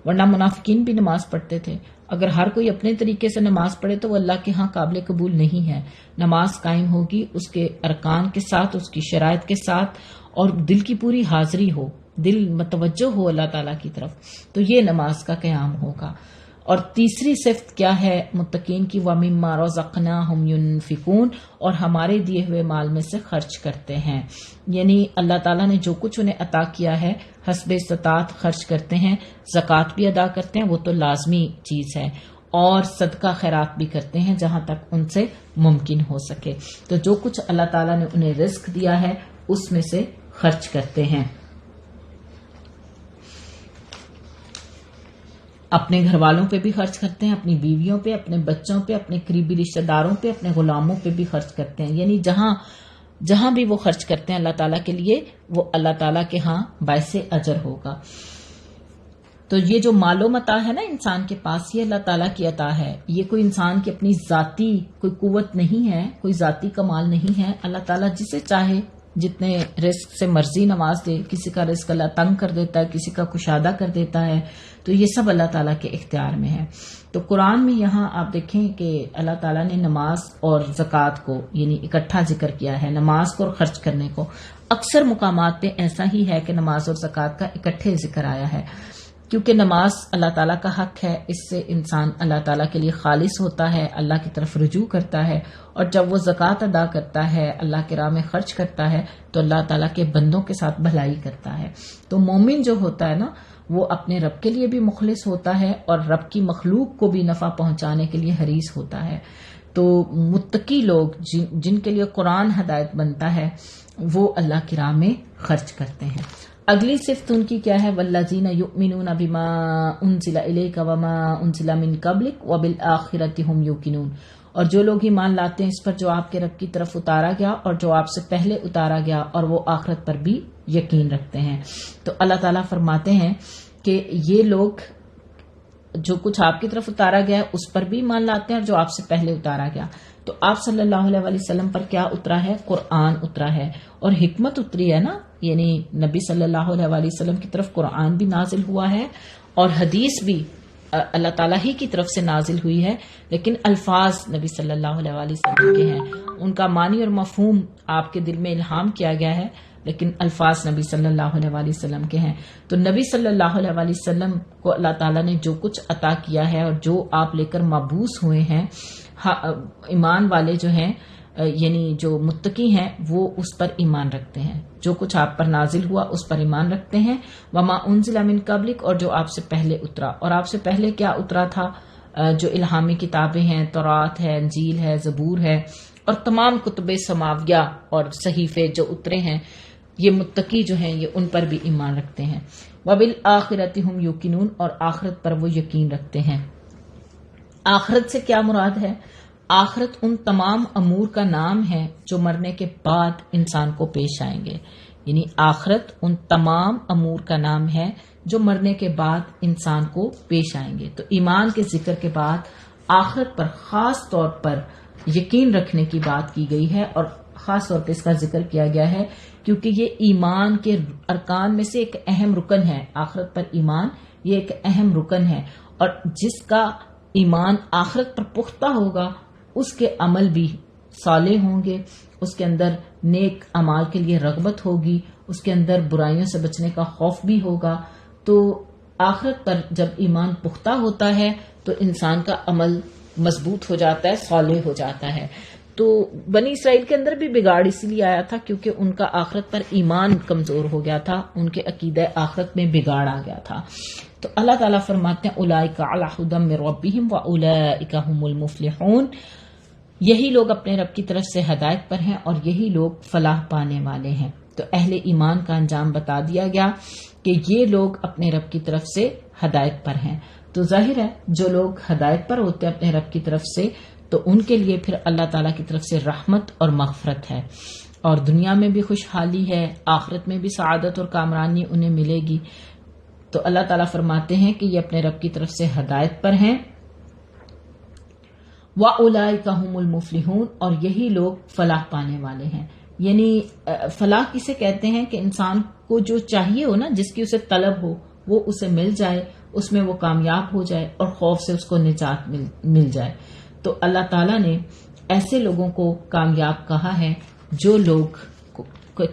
S1: ورنہ منافقین بھی نماز پڑھتے تھے۔ اگر ہر کوئی اپنے طریقے سے نماز پڑھے تو وہ اللہ کے ہاں قابل قبول نہیں ہے۔ نماز قائم ہوگی اس کے ارکان کے ساتھ، اس کی شرائط کے ساتھ، اور دل کی پوری حاضری ہو، دل متوجہ ہو اللہ تعالیٰ کی طرف، تو یہ نماز کا قیام ہوگا۔ اور تیسری صفت کیا ہے متقین کی؟ وَمِمَّا رَزَقْنَاهُمْ يُنْفِقُونَ، اور ہمارے دیے ہوئے مال میں سے خرچ کرتے ہیں۔ یعنی اللہ تعالیٰ نے جو کچھ انہیں عطا کیا ہے حسب استطاعت خرچ کرتے ہیں۔ زکوٰۃ بھی ادا کرتے ہیں، وہ تو لازمی چیز ہے، اور صدقہ خیرات بھی کرتے ہیں جہاں تک ان سے ممکن ہو سکے۔ تو جو کچھ اللہ تعالیٰ نے انہیں رزق دیا ہے اس میں سے خرچ کرتے ہیں۔ اپنے گھر والوں پہ بھی خرچ کرتے ہیں، اپنی بیویوں پہ، اپنے بچوں پہ، اپنے قریبی رشتہ داروں پہ، اپنے غلاموں پہ بھی خرچ کرتے ہیں۔ یعنی جہاں بھی وہ خرچ کرتے ہیں اللہ تعالیٰ کے لیے، وہ اللہ تعالیٰ کے ہاں باعث اجر ہوگا۔ تو یہ جو مال و متاع ہے نا انسان کے پاس، یہ اللہ تعالیٰ کی عطا ہے۔ یہ کوئی انسان کی اپنی ذاتی کوئی قوت نہیں ہے، کوئی ذاتی کمال نہیں ہے۔ اللہ تعالیٰ جسے چاہے جتنے رزق سے مرضی نواز دے، کسی کا رزق اللہ تنگ کر دیتا ہے، کسی کا کشادہ کر دیتا ہے، تو یہ سب اللہ تعالیٰ کے اختیار میں ہے۔ تو قرآن میں یہاں آپ دیکھیں کہ اللہ تعالیٰ نے نماز اور زکوٰۃ کو یعنی اکٹھا ذکر کیا ہے، نماز کو اور خرچ کرنے کو۔ اکثر مقامات پہ ایسا ہی ہے کہ نماز اور زکوٰۃ کا اکٹھے ذکر آیا ہے، کیونکہ نماز اللہ تعالیٰ کا حق ہے، اس سے انسان اللہ تعالیٰ کے لیے خالص ہوتا ہے، اللہ کی طرف رجوع کرتا ہے، اور جب وہ زکوٰۃ ادا کرتا ہے، اللہ کے راہ میں خرچ کرتا ہے، تو اللہ تعالیٰ کے بندوں کے ساتھ بھلائی کرتا ہے۔ تو مومن جو ہوتا ہے نا، وہ اپنے رب کے لیے بھی مخلص ہوتا ہے اور رب کی مخلوق کو بھی نفع پہنچانے کے لیے حریص ہوتا ہے۔ تو متقی لوگ جن کے لیے قرآن ہدایت بنتا ہے، وہ اللہ کی راہ میں خرچ کرتے ہیں۔ اگلی صفت ان کی کیا ہے؟ والذین یؤمنون بما انزل الیک وما انزل من قبلک وبالآخرۃ ھم یوقنون، اور جو لوگ ایمان لاتے ہیں اس پر جو آپ کے رب کی طرف اتارا گیا اور جو آپ سے پہلے اتارا گیا، اور وہ آخرت پر بھی یقین رکھتے ہیں۔ تو اللہ تعالیٰ فرماتے ہیں کہ یہ لوگ جو کچھ آپ کی طرف اتارا گیا ہے اس پر بھی ایمان لاتے ہیں اور جو آپ سے پہلے اتارا گیا. تو آپ صلی اللہ علیہ وسلم پر کیا اترا ہے؟ قرآن اترا ہے اور حکمت اتری ہے نا. یعنی نبی صلی اللہ علیہ وسلم کی طرف قرآن بھی نازل ہوا ہے اور حدیث بھی اللہ تعالیٰ ہی کی طرف سے نازل ہوئی ہے، لیکن الفاظ نبی صلی اللہ علیہ وسلم کے ہیں. ان کا معنی اور مفہوم آپ کے دل میں الہام کیا گیا ہے، لیکن الفاظ نبی صلی اللہ علیہ وسلم کے ہیں. تو نبی صلی اللہ علیہ وسلم کو اللہ تعالیٰ نے جو کچھ عطا کیا ہے اور جو آپ لے کر مبعوث ہوئے ہیں، ایمان والے جو ہیں یعنی جو متقی ہیں وہ اس پر ایمان رکھتے ہیں. جو کچھ آپ پر نازل ہوا اس پر ایمان رکھتے ہیں. وما انزل من قبلک، اور جو آپ سے پہلے اترا. اور آپ سے پہلے کیا اترا تھا؟ جو الہامی کتابیں ہیں، تورات ہے، انجیل ہے، زبور ہے اور تمام کتب سماویہ اور صحیفے جو اترے ہیں. یہ متقی جو ہیں یہ ان پر بھی ایمان رکھتے ہیں. وبالآخرۃ ھم یوقنون، اور آخرت پر وہ یقین رکھتے ہیں. آخرت سے کیا مراد ہے؟ آخرت ان تمام امور کا نام ہے جو مرنے کے بعد انسان کو پیش آئیں گے. یعنی آخرت ان تمام امور کا نام ہے جو مرنے کے بعد انسان کو پیش آئیں گے. تو ایمان کے ذکر کے بعد آخرت پر خاص طور پر یقین رکھنے کی بات کی گئی ہے اور خاص طور پہ اس کا ذکر کیا گیا ہے کیونکہ یہ ایمان کے ارکان میں سے ایک اہم رکن ہے. آخرت پر ایمان یہ ایک اہم رکن ہے اور جس کا ایمان آخرت پر پختہ ہوگا اس کے عمل بھی صالح ہوں گے، اس کے اندر نیک اعمال کے لیے رغبت ہوگی، اس کے اندر برائیوں سے بچنے کا خوف بھی ہوگا. تو آخرت پر جب ایمان پختہ ہوتا ہے تو انسان کا عمل مضبوط ہو جاتا ہے، صالح ہو جاتا ہے. تو بنی اسرائیل کے اندر بھی بگاڑ اسی لیے آیا تھا کیونکہ ان کا آخرت پر ایمان کمزور ہو گیا تھا، ان کے عقیدہ آخرت میں بگاڑ آ گیا تھا. تو اللہ تعالیٰ فرماتے ہیں اولئک علی ھدی من ربہم واولئک ھم المفلحون، یہی لوگ اپنے رب کی طرف سے ہدایت پر ہیں اور یہی لوگ فلاح پانے والے ہیں. تو اہل ایمان کا انجام بتا دیا گیا کہ یہ لوگ اپنے رب کی طرف سے ہدایت پر ہیں. تو ظاہر ہے جو لوگ ہدایت پر ہوتے ہیں اپنے رب کی طرف سے تو ان کے لیے پھر اللہ تعالیٰ کی طرف سے رحمت اور مغفرت ہے اور دنیا میں بھی خوشحالی ہے، آخرت میں بھی سعادت اور کامرانی انہیں ملے گی. تو اللہ تعالیٰ فرماتے ہیں کہ یہ اپنے رب کی طرف سے ہدایت پر ہیں. وَأُولَئِكَ هُمُ الْمُفْلِحُونَ، اور یہی لوگ فلاح پانے والے ہیں. یعنی فلاح کسے کہتے ہیں کہ انسان کو جو چاہیے ہو نا، جس کی اسے طلب ہو وہ اسے مل جائے، اس میں وہ کامیاب ہو جائے اور خوف سے اس کو نجات مل جائے. تو اللہ تعالیٰ نے ایسے لوگوں کو کامیاب کہا ہے جو لوگ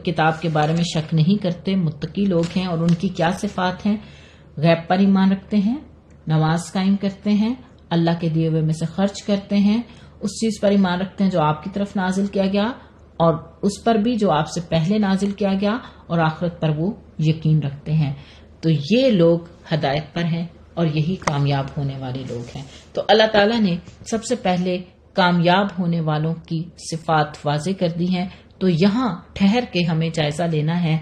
S1: کتاب کے بارے میں شک نہیں کرتے، متقی لوگ ہیں. اور ان کی کیا صفات ہیں؟ غیب پر ایمان رکھتے ہیں، نماز قائم کرتے ہیں، اللہ کے دیے ہوئے میں سے خرچ کرتے ہیں، اس چیز پر ایمان رکھتے ہیں جو آپ کی طرف نازل کیا گیا اور اس پر بھی جو آپ سے پہلے نازل کیا گیا، اور آخرت پر وہ یقین رکھتے ہیں. تو یہ لوگ ہدایت پر ہیں اور یہی کامیاب ہونے والے لوگ ہیں. تو اللہ تعالیٰ نے سب سے پہلے کامیاب ہونے والوں کی صفات واضح کر دی ہیں. تو یہاں ٹھہر کے ہمیں جائزہ لینا ہے،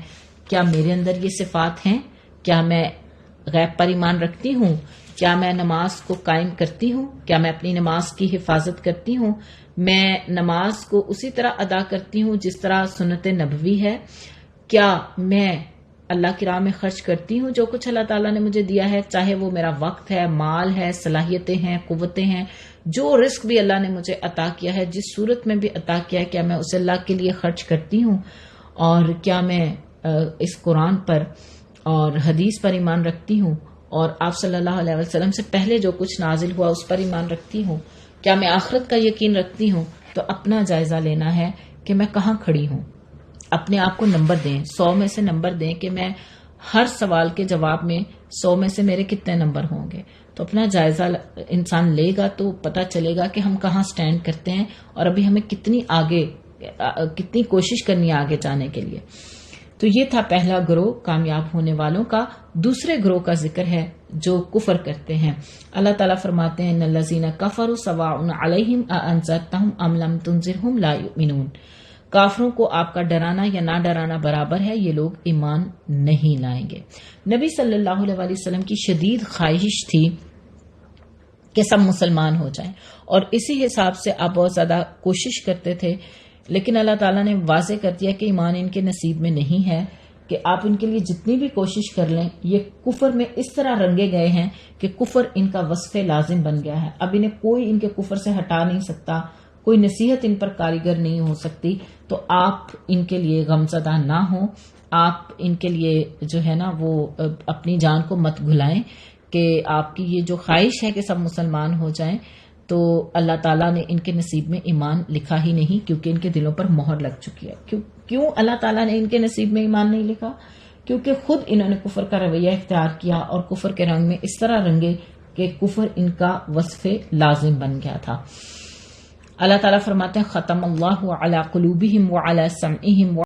S1: کیا میرے اندر یہ صفات ہیں؟ کیا میں غیب پر ایمان رکھتی ہوں؟ کیا میں نماز کو قائم کرتی ہوں؟ کیا میں اپنی نماز کی حفاظت کرتی ہوں؟ میں نماز کو اسی طرح ادا کرتی ہوں جس طرح سنت نبوی ہے؟ کیا میں اللہ کی راہ میں خرچ کرتی ہوں جو کچھ اللہ تعالیٰ نے مجھے دیا ہے، چاہے وہ میرا وقت ہے، مال ہے، صلاحیتیں ہیں، قوتیں ہیں، جو رزق بھی اللہ نے مجھے عطا کیا ہے، جس صورت میں بھی عطا کیا ہے، کیا میں اسے اللہ کے لیے خرچ کرتی ہوں؟ اور کیا میں اس قرآن پر اور حدیث پر ایمان رکھتی ہوں اور آپ صلی اللہ علیہ وسلم سے پہلے جو کچھ نازل ہوا اس پر ایمان رکھتی ہوں؟ کیا میں آخرت کا یقین رکھتی ہوں؟ تو اپنا جائزہ لینا ہے کہ میں کہاں کھڑی ہوں. اپنے آپ کو نمبر دیں، 100 میں سے نمبر دیں کہ میں ہر سوال کے جواب میں 100 میں سے میرے کتنے نمبر ہوں گے. تو اپنا جائزہ انسان لے گا تو پتہ چلے گا کہ ہم کہاں سٹینڈ کرتے ہیں اور ابھی ہمیں کتنی کوشش کرنی ہے آگے جانے کے لیے. تو یہ تھا پہلا گروہ کامیاب ہونے والوں کا. دوسرے گروہ کا ذکر ہے جو کفر کرتے ہیں. اللہ تعالیٰ فرماتے ہیں ان الذین کفروا سواء علیہم اانذرتہم ام لم تنذرہم لا یؤمنون. کافروں کو آپ کا ڈرانا یا نہ ڈرانا برابر ہے، یہ لوگ ایمان نہیں لائیں گے. نبی صلی اللہ علیہ وسلم کی شدید خواہش تھی کہ سب مسلمان ہو جائیں اور اسی حساب سے آپ بہت زیادہ کوشش کرتے تھے، لیکن اللہ تعالیٰ نے واضح کر دیا کہ ایمان ان کے نصیب میں نہیں ہے. کہ آپ ان کے لیے جتنی بھی کوشش کر لیں یہ کفر میں اس طرح رنگے گئے ہیں کہ کفر ان کا وصف لازم بن گیا ہے. اب انہیں کوئی ان کے کفر سے ہٹا نہیں سکتا، کوئی نصیحت ان پر کارگر نہیں ہو سکتی. تو آپ ان کے لیے غمزدہ نہ ہوں، آپ ان کے لیے جو ہے نا وہ اپنی جان کو مت بھلائیں کہ آپ کی یہ جو خواہش ہے کہ سب مسلمان ہو جائیں، تو اللہ تعالیٰ نے ان کے نصیب میں ایمان لکھا ہی نہیں، کیونکہ ان کے دلوں پر مہر لگ چکی ہے. کیوں اللہ تعالیٰ نے ان کے نصیب میں ایمان نہیں لکھا؟ کیونکہ خود انہوں نے کفر کا رویہ اختیار کیا اور کفر کے رنگ میں اس طرح رنگے کہ کفر ان کا وصف لازم بن گیا تھا. اللہ تعالیٰ فرماتے ہیں ختم اللہ علی قلوبہم وعلی سمعہم